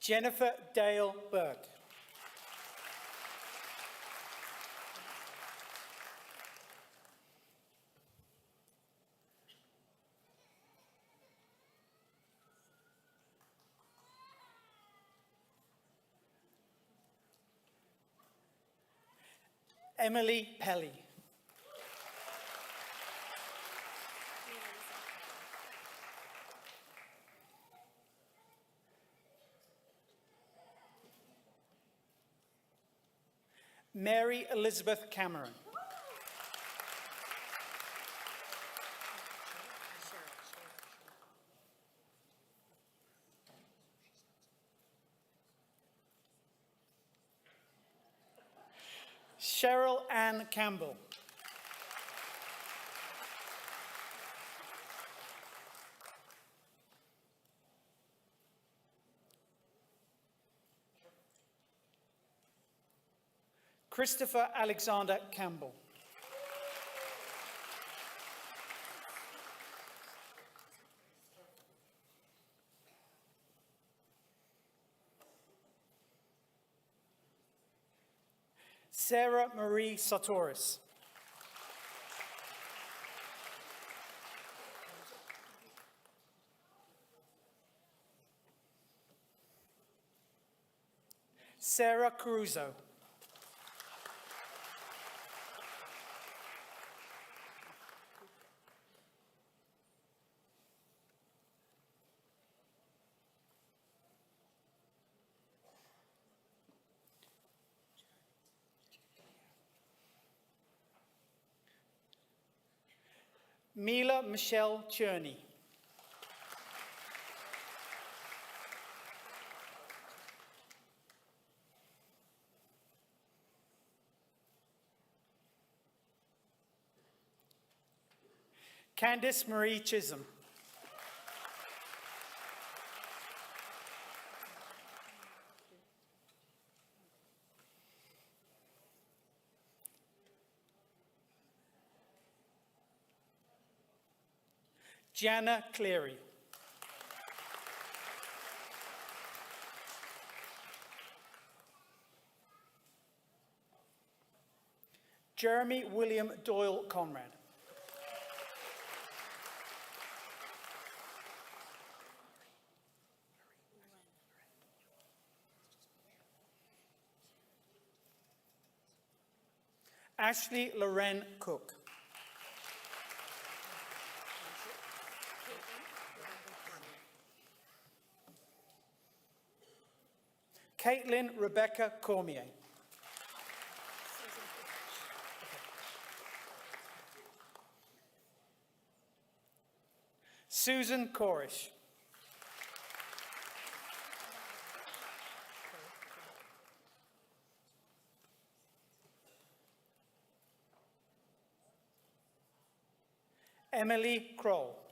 Jennifer Dale Burke. Emily Pelly. Mary Elizabeth Cameron. Cheryl Ann Campbell. Christopher Alexander Campbell. Sarah Marie Sartoris. Sarah Caruso. Mila Michelle Cherney. Candice Marie Chisholm. Gianna Cleary. Jeremy William Doyle Conrad. Ashley Loren Cook. Caitlin Rebecca Cormier. Susan Corish. Emily Kroll.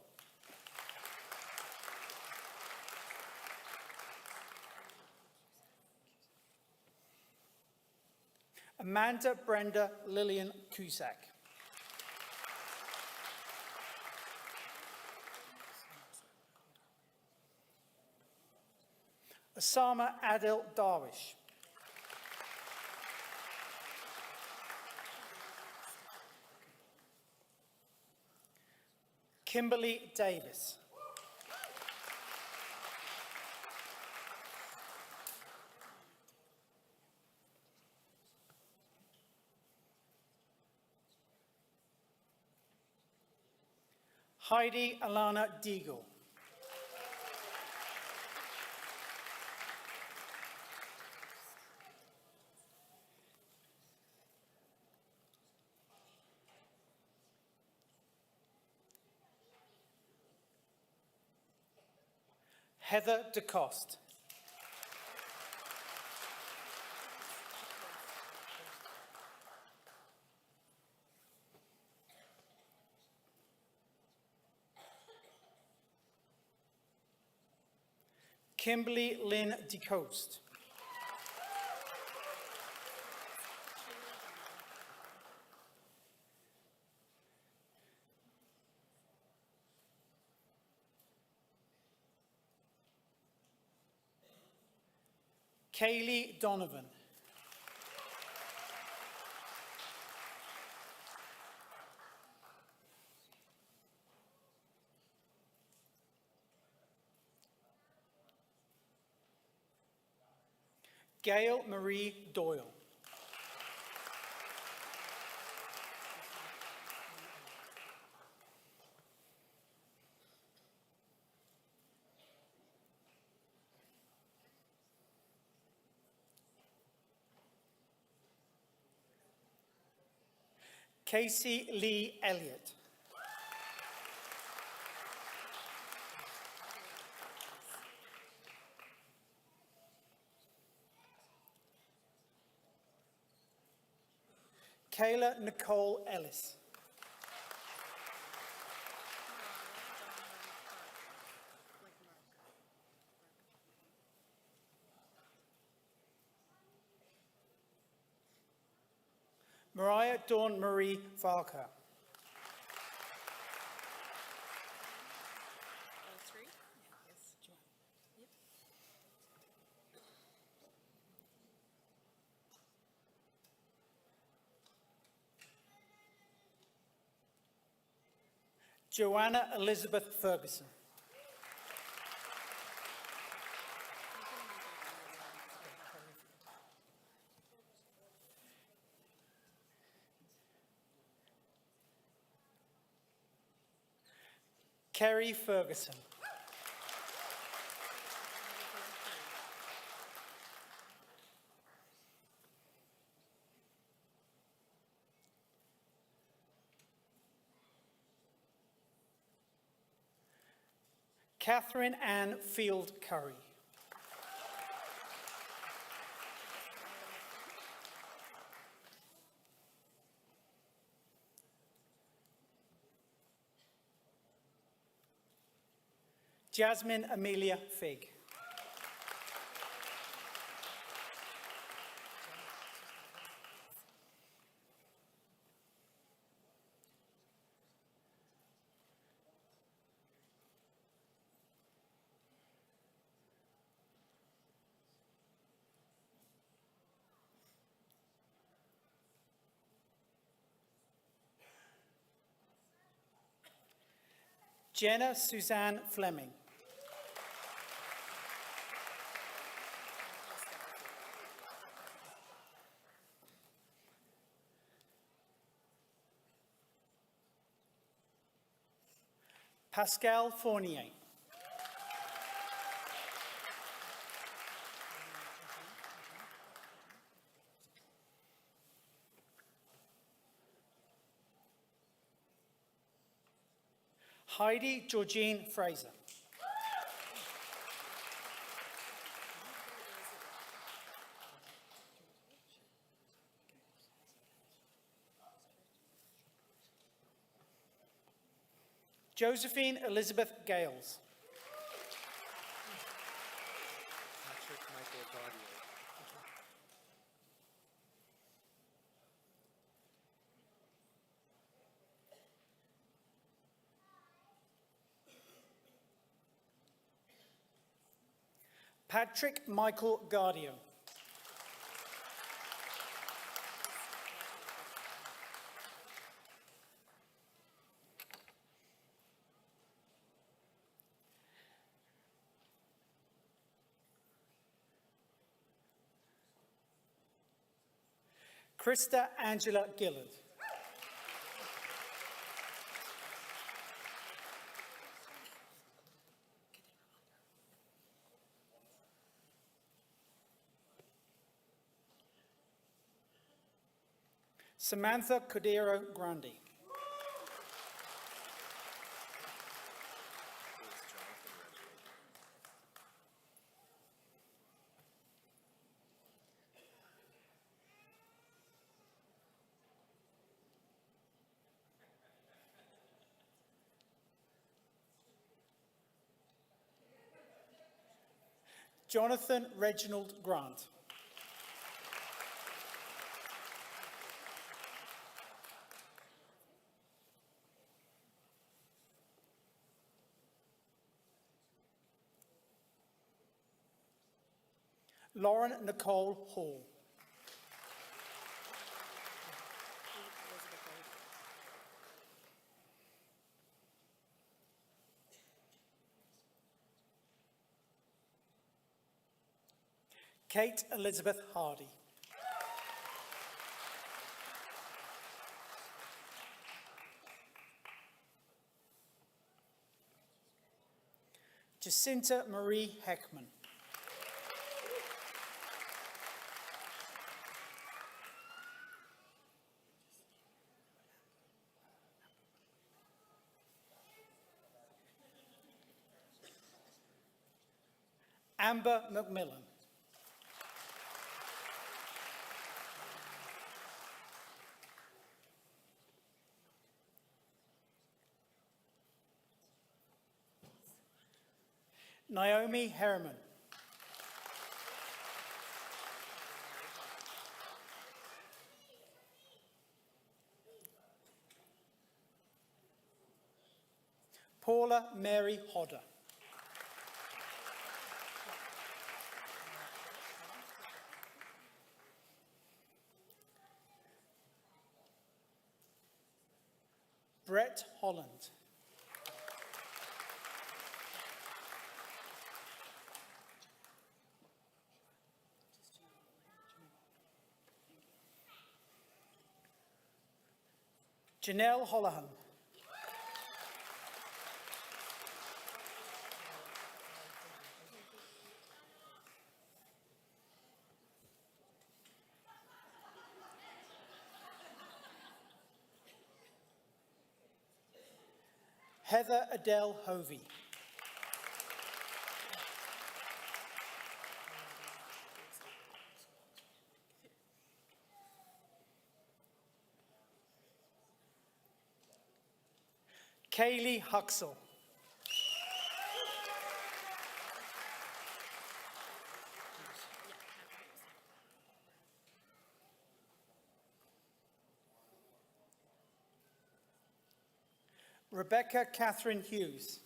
Amanda Brenda Lillian Cusack. Osama Adil Darwish. Kimberly Davis. Heidi Alana Deagle. Heather DeCoste. Kimberly Lynn DeCoste. Kaylee Donovan. Gail Marie Doyle. Casey Lee Elliott. Kayla Nicole Ellis. Mariah Dawn Marie Farker. Joanna Elizabeth Ferguson. Kerry Ferguson. Catherine Ann Field Curry. Jasmine Amelia Fig. Jenna Suzanne Fleming. Pascal Fournier. Heidi Georgine Fraser. Josephine Elizabeth Gales. Patrick Michael Gardio. Krista Angela Gillard. Samantha Cordero Grandi. Jonathan Reginald Grant. Lauren Nicole Hall. Kate Elizabeth Hardy. Jacinta Marie Heckman. Amber McMillan. Naomi Herman. Paula Mary Hodder. Brett Holland. Janelle Holohan. Heather Adele Hovey. Kaylee Huxell. Rebecca Catherine Hughes.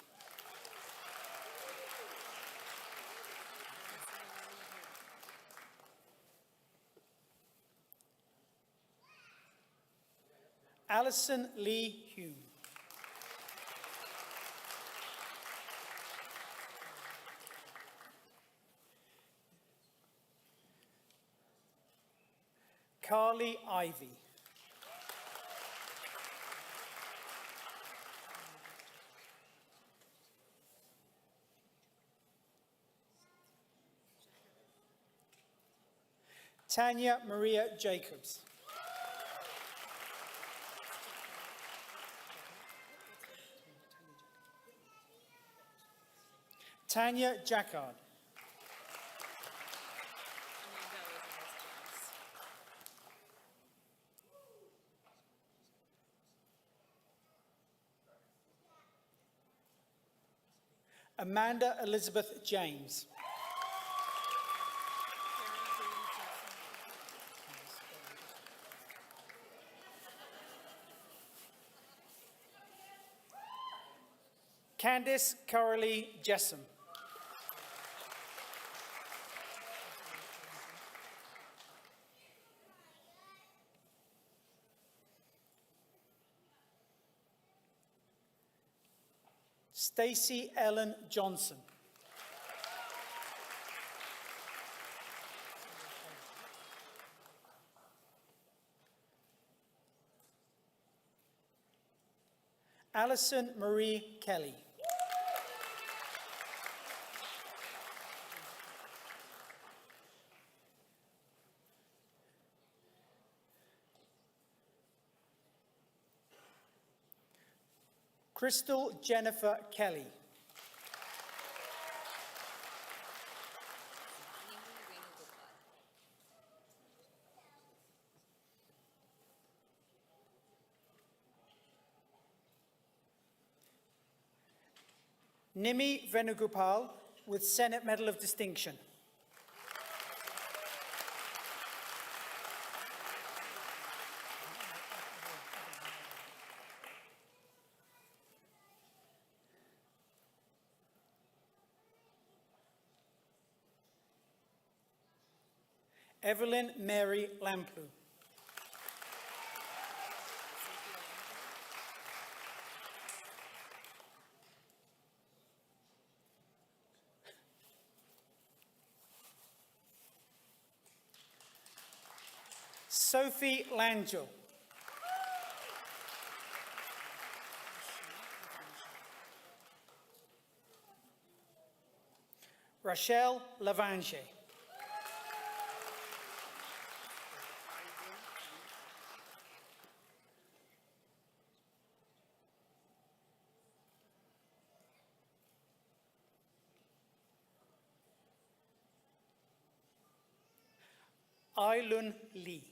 Alison Lee Hume. Carly Ivy. Tanya Maria Jacobs. Tanya Jackard. Amanda Elizabeth James. Candice Coralie Jessam. Stacey Ellen Johnson. Alison Marie Kelly. Crystal Jennifer Kelly. Nimi Venugopal with Senate Medal of Distinction. Evelyn Mary Lamplugh. Sophie Langell. Rachelle Lavange. Ailun Lee.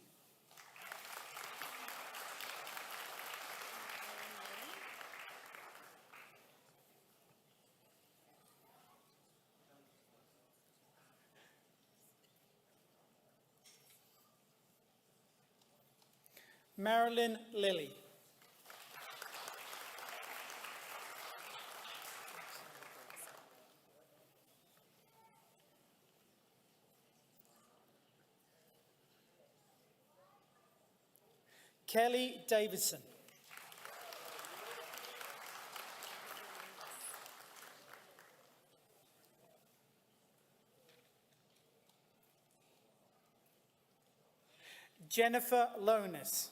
Marilyn Lilly. Kelly Davidson. Jennifer Lonis.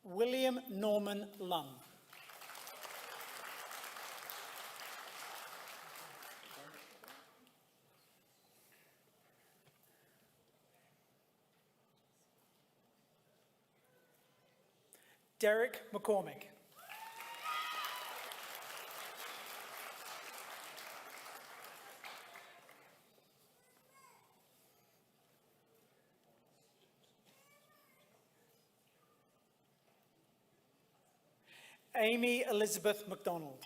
William Norman Lung. Derek McCormick. Amy Elizabeth McDonald.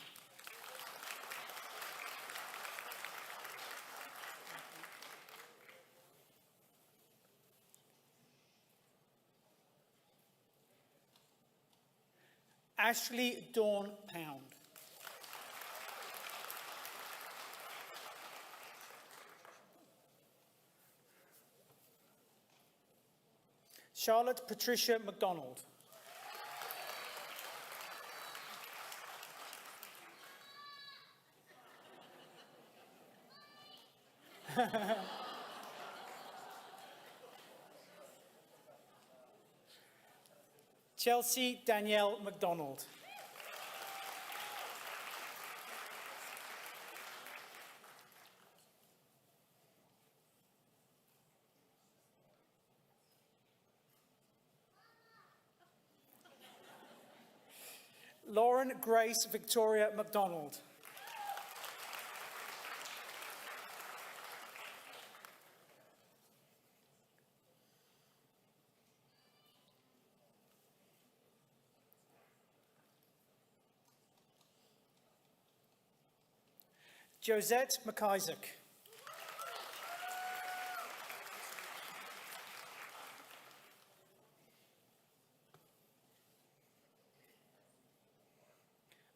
Ashley Dawn Pound. Charlotte Patricia McDonald. Chelsea Danielle McDonald. Lauren Grace Victoria McDonald. Josette McIsaac.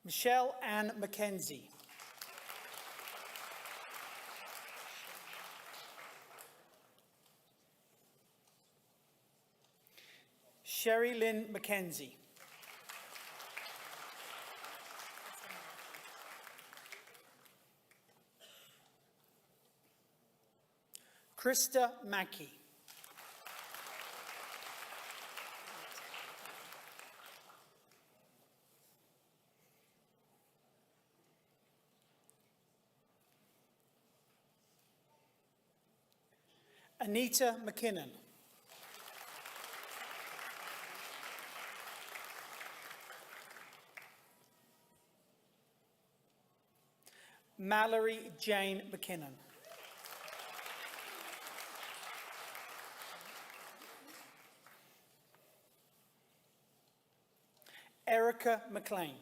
Michelle Ann McKenzie. Sherry Lynn McKenzie. Krista Mackey. Anita McKinnon. Mallory Jane McKinnon. Erica McLean.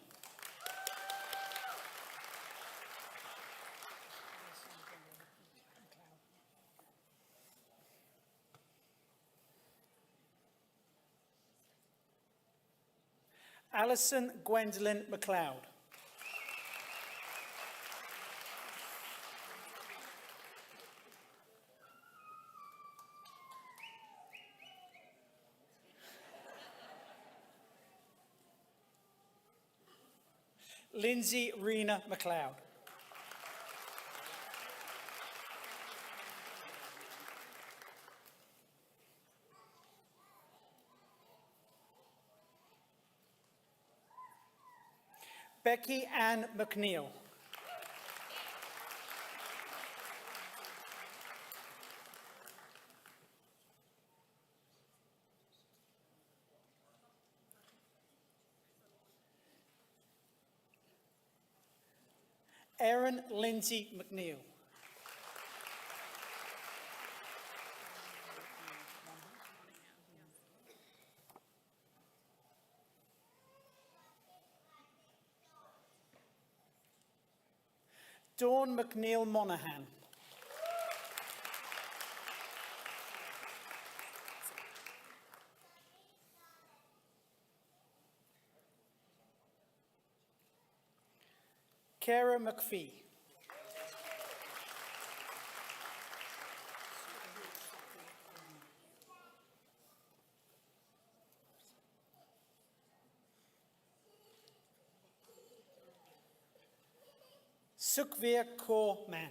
Alison Gwendolyn McLeod. Lindsay Rena McLeod. Becky Ann McNeil. Erin Lindsay McNeil. Dawn McNeil Monaghan. Kara McPhee. Sukhvir Kaur Man.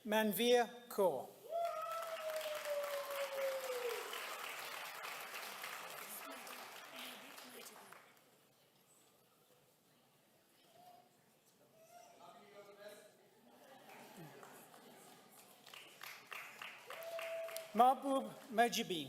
Manveer Kaur. Mahbub Majibin.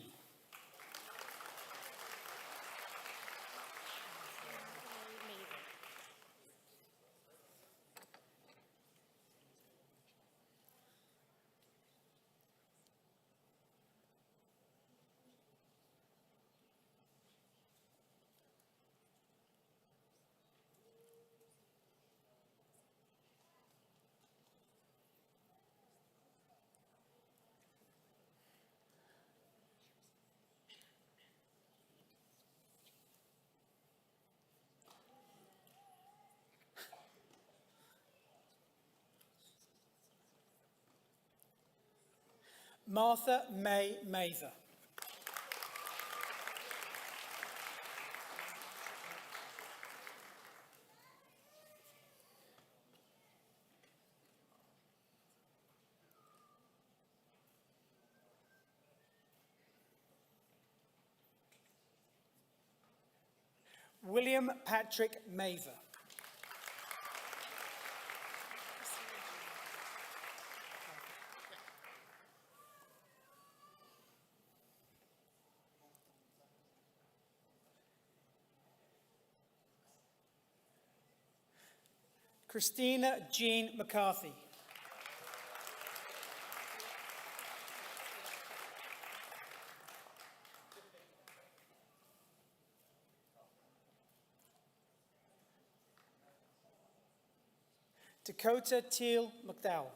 Martha May Mather. William Patrick Mather. Christina Jean McCarthy. Dakota Teal McDowell.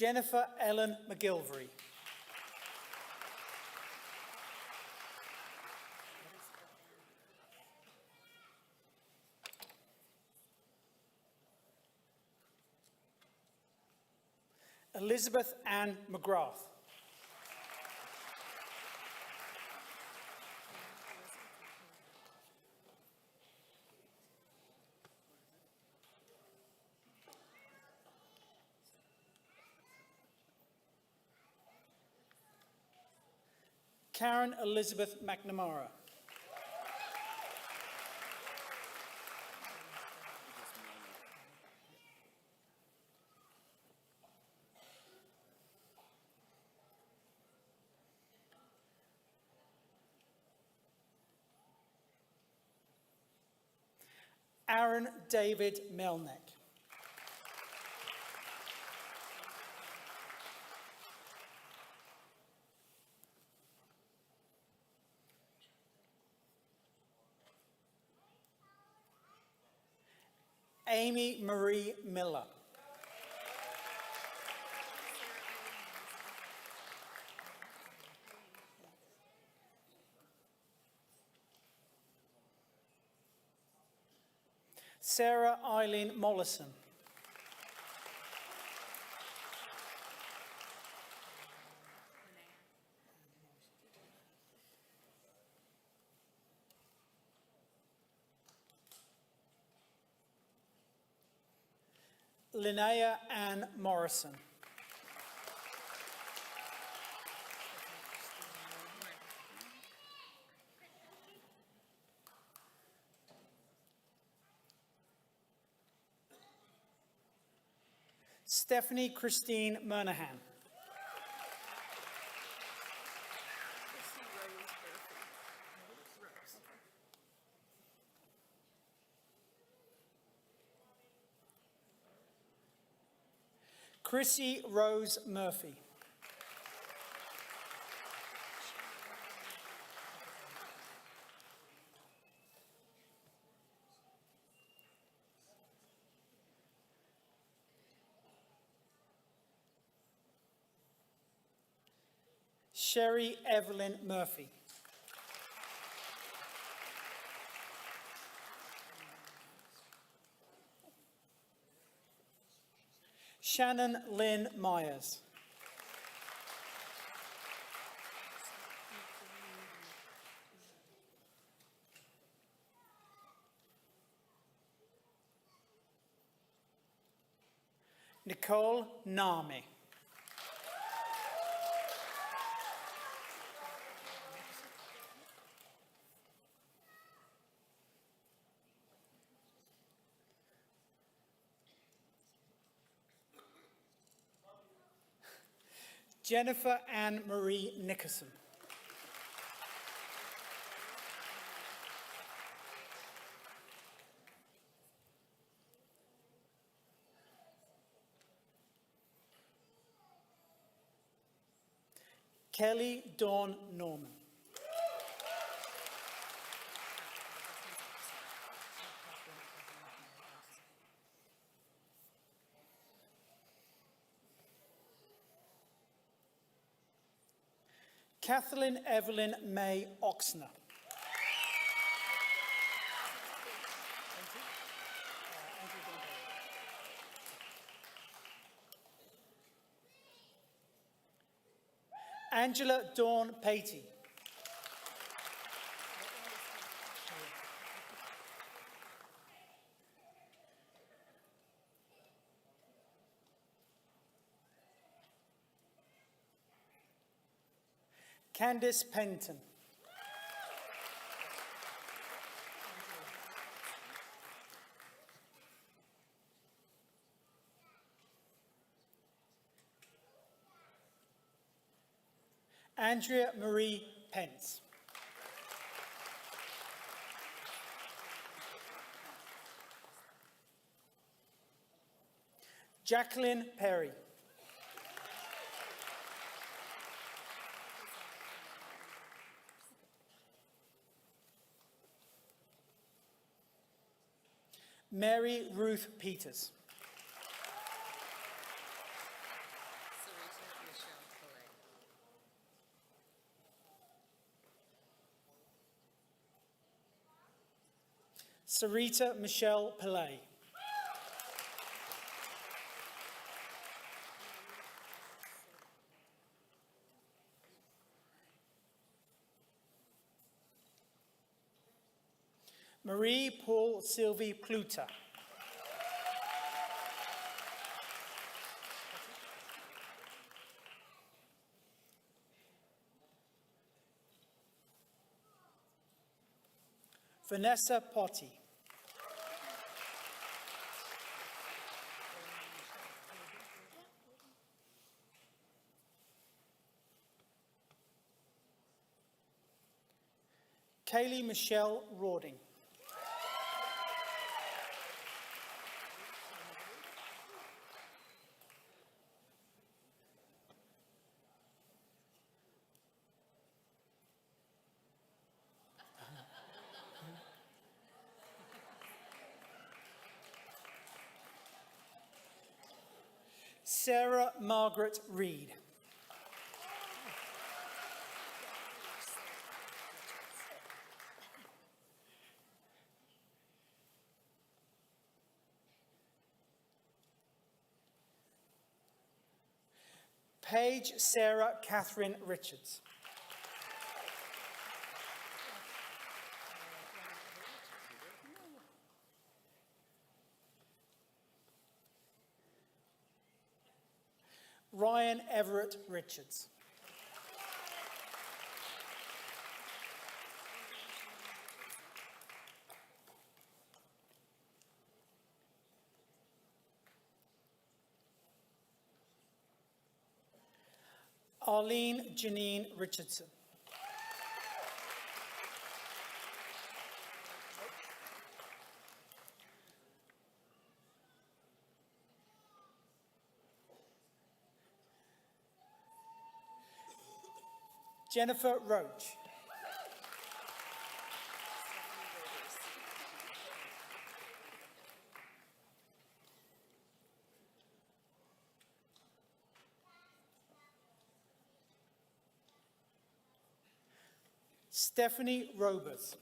Jennifer Ellen McGilvery. Elizabeth Ann McGrath. Karen Elizabeth McNamara. Aaron David Melnick. Amy Marie Miller. Sarah Eileen Mollison. Linnea Ann Morrison. Stephanie Christine Murnahan. Chrissy Rose Murphy. Sherry Evelyn Murphy. Shannon Lynn Myers. Nicole Nami. Jennifer Ann Marie Nickerson. Kelly Dawn Norman. Kathleen Evelyn May Oxner. Angela Dawn Patey. Candice Penton. Andrea Marie Pence. Jacqueline Perry. Mary Ruth Peters. Sarita Michelle Pillay. Marie Paul Sylvie Pluta. Vanessa Potty. Kaylee Michelle Rawding. Sarah Margaret Reed. Paige Sarah Catherine Richards. Ryan Everett Richards. Arlene Janine Richardson. Jennifer Roach. Stephanie Robers.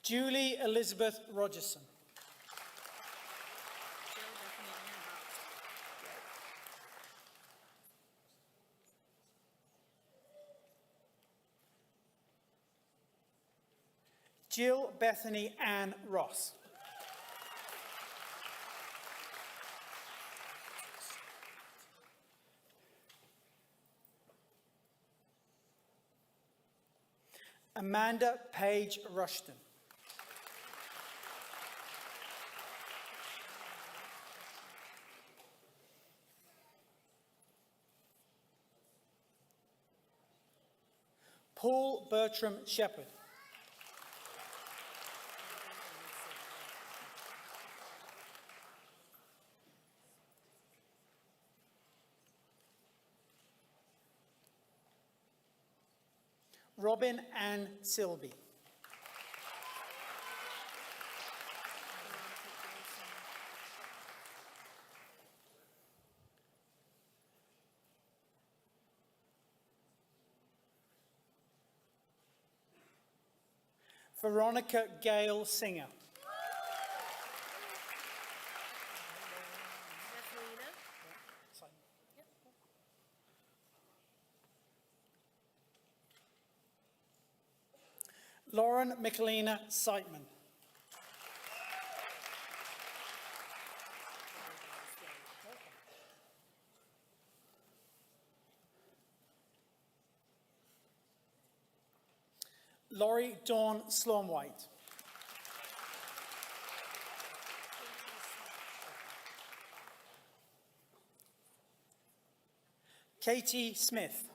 Julie Elizabeth Rogerson. Jill Bethany Ann Ross. Amanda Page Rushton. Paul Bertram Shepherd. Robin Ann Silby. Veronica Gale Singer. Lauren Michelina Seitman. Laurie Dawn Slomwhite. Katie Smith.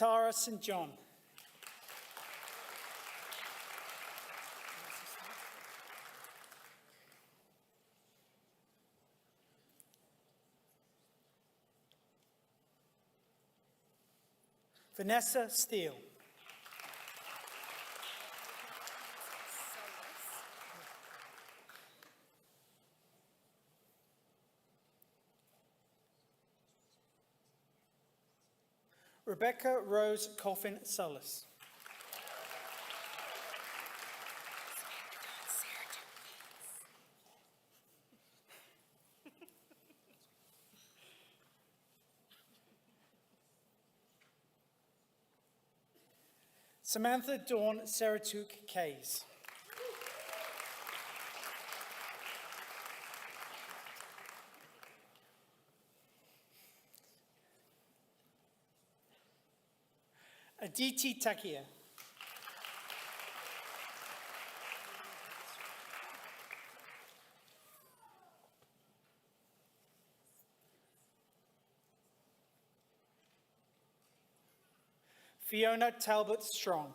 Tara St. John. Vanessa Steele. Rebecca Rose Coffin Sullis. Samantha Dawn Seratuk Kays. Aditi Takia. Fiona Talbot Strong.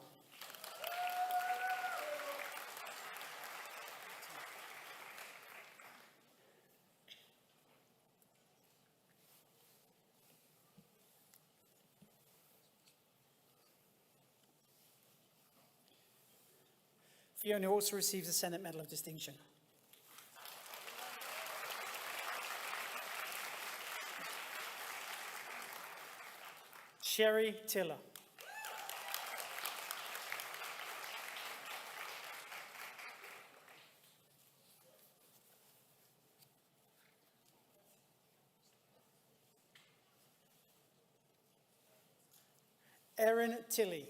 Fiona also receives the Senate Medal of Distinction. Sherry Tiller. Erin Tilley.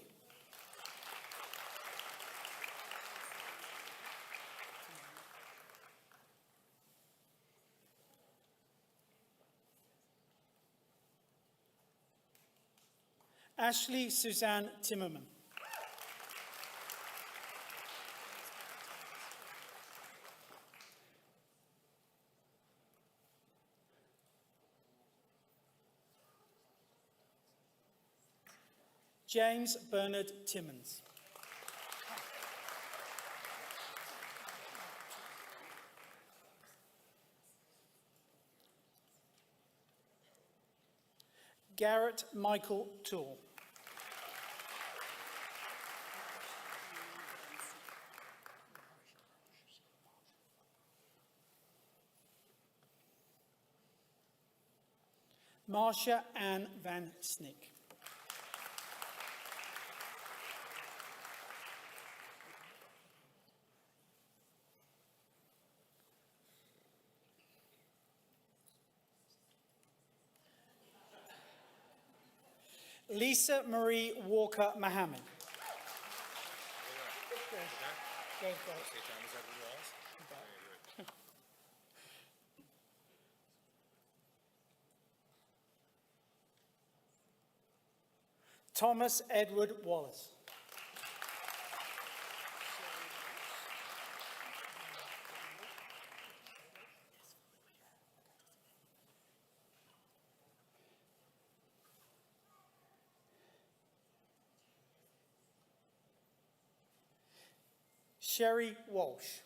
Ashley Suzanne Timmerman. James Bernard Timmons. Garrett Michael Toole. Marcia Ann Van Snick. Lisa Marie Walker Mohammed. Thomas Edward Wallace. Sherry Walsh.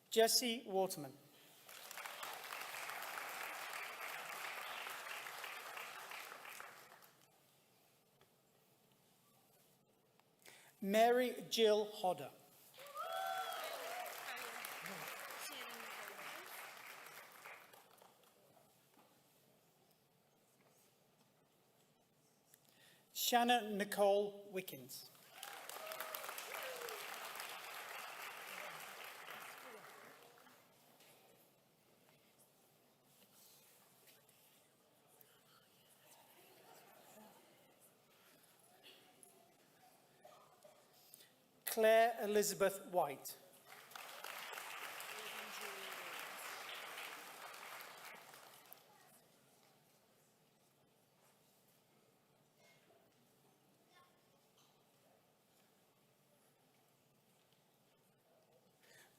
Jesse Waterman. Mary Jill Hodder. Shannon Nicole Wickens. Claire Elizabeth White.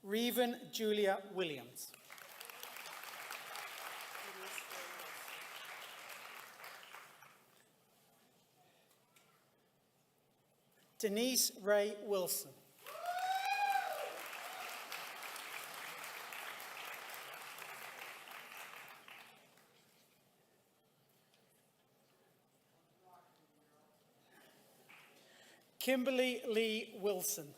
Reven Julia Williams. Denise Ray Wilson. Kimberly Lee Wilson.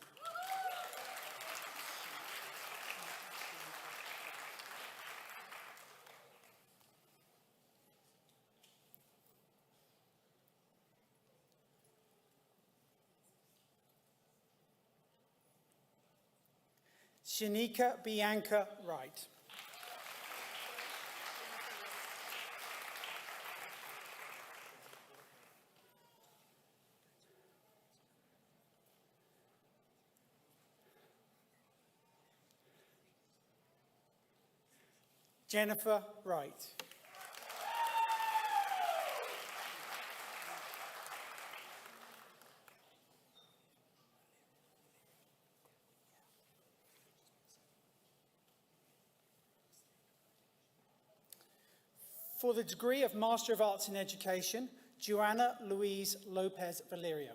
Shanika Bianca Wright. Jennifer Wright. For the degree of Master of Arts in Education, Joanna Louise Lopez Valerio.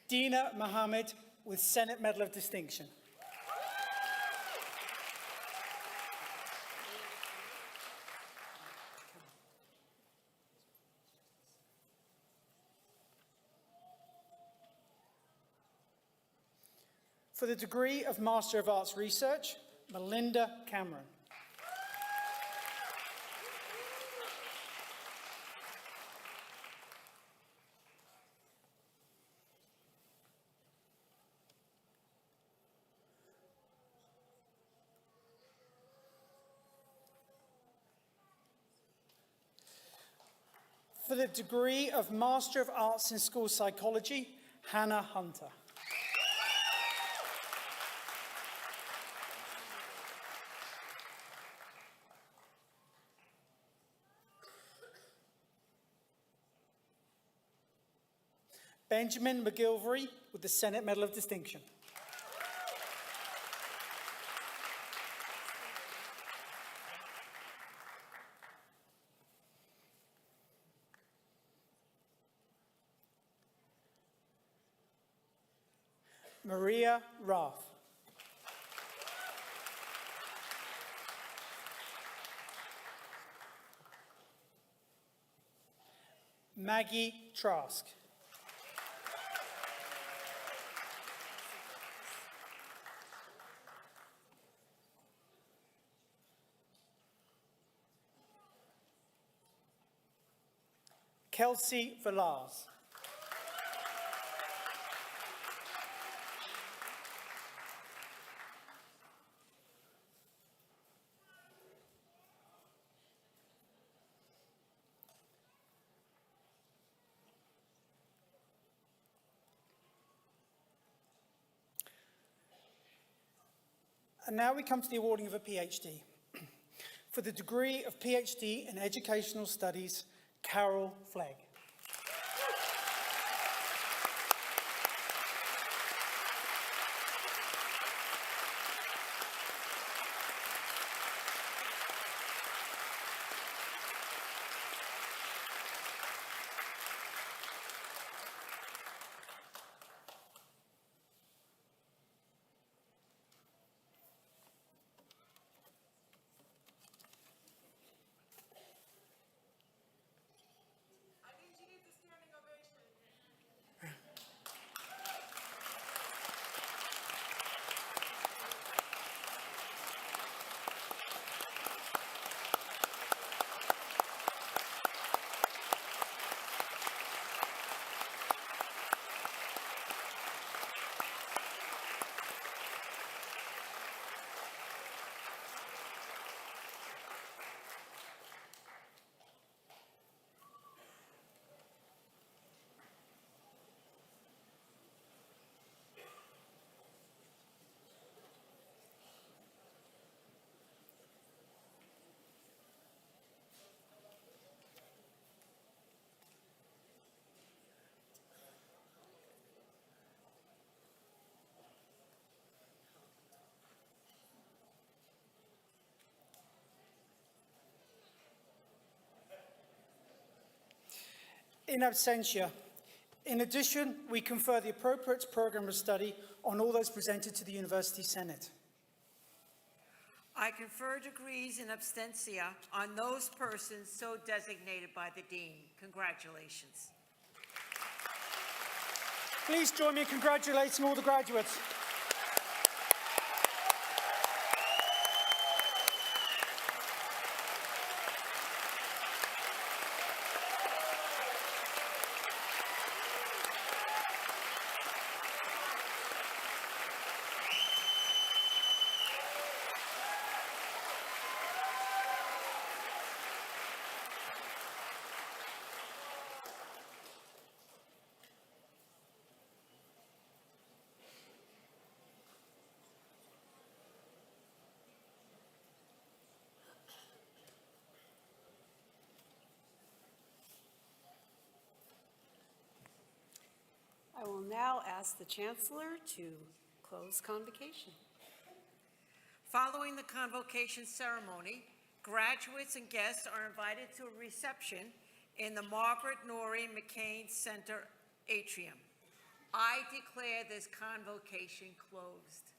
Dina Mohammed with Senate Medal of Distinction. For the degree of Master of Arts Research, Melinda Cameron. For the degree of Master of Arts in School Psychology, Hannah Hunter. Benjamin McGilvery with the Senate Medal of Distinction. Maria Rath. Maggie Trask. Kelsey Velaz. And now we come to the awarding of a PhD. For the degree of PhD in Educational Studies, Carol Flegg. In absentia. In addition, we confer the appropriate program of study on all those presented to the University Senate. I confer degrees in absentia on those persons so designated by the Dean. Congratulations. Please join me in congratulating all the graduates. I will now ask the Chancellor to close convocation. Following the convocation ceremony, graduates and guests are invited to a reception in the Margaret Norrie McCain Center atrium. I declare this convocation closed.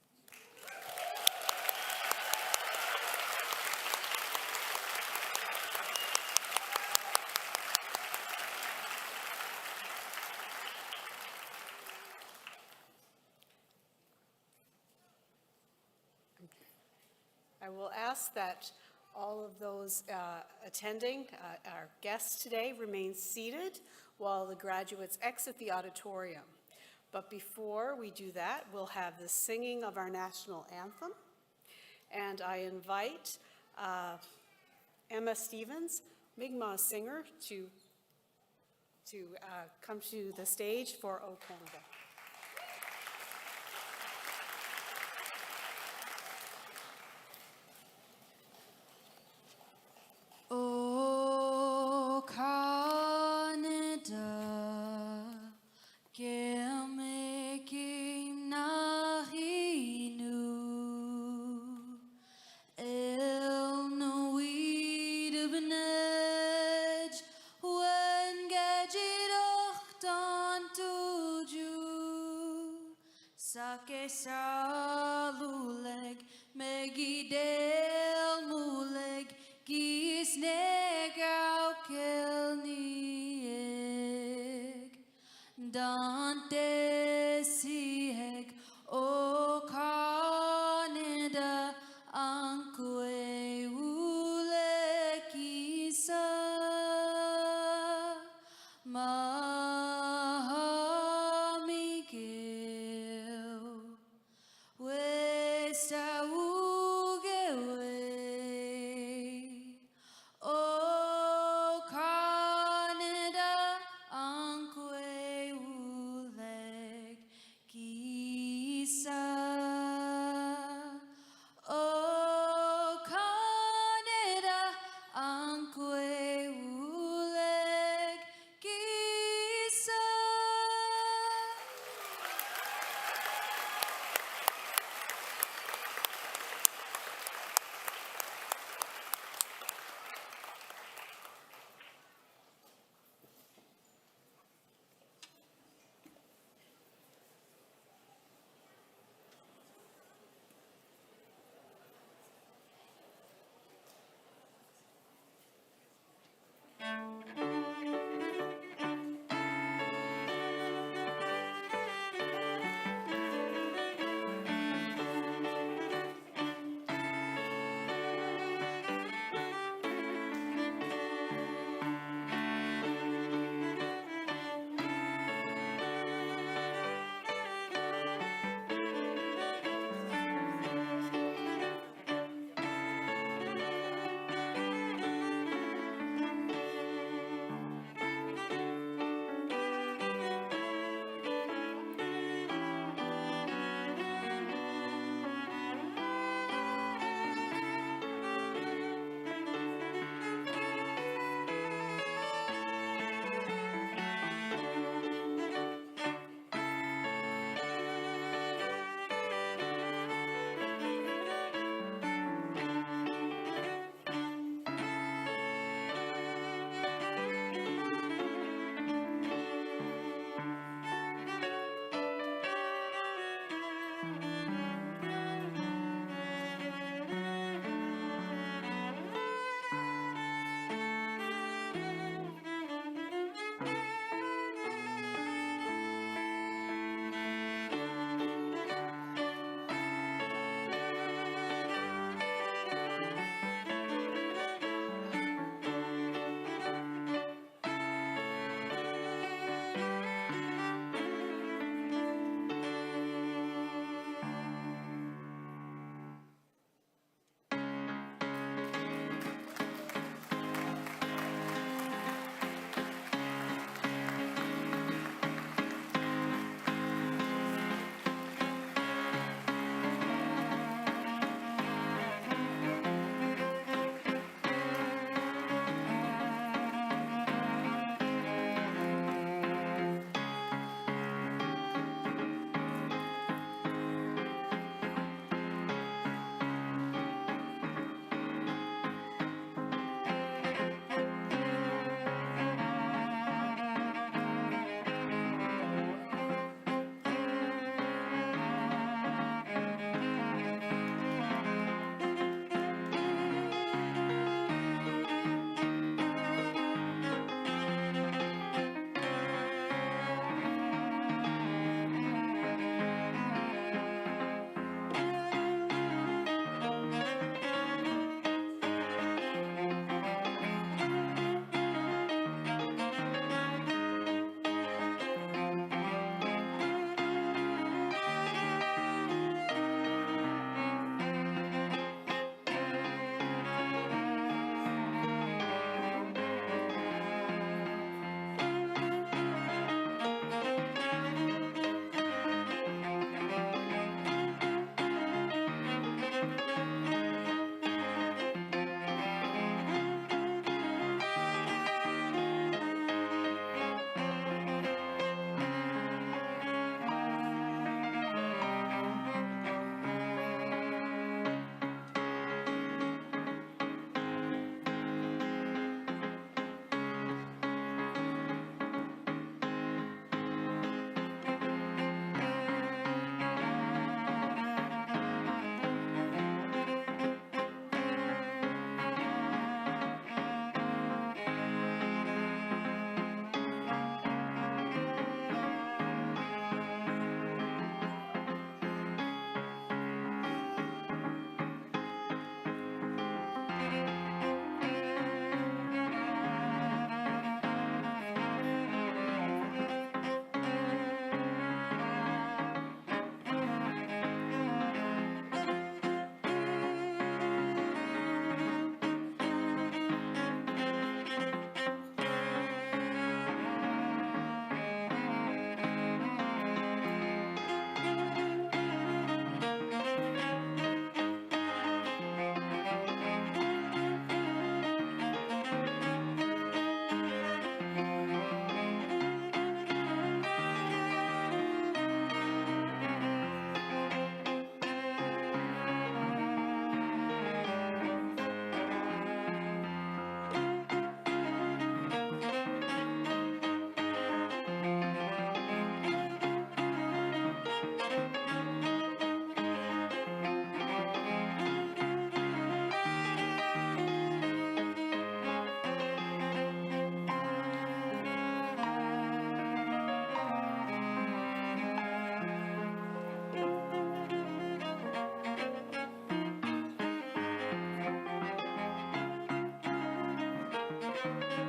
I will ask that all of those attending, our guests today, remain seated while the graduates exit the auditorium. But before we do that, we'll have the singing of our national anthem. And I invite Emma Stevens, Mi'kmaq singer, to come to the stage for O Canada.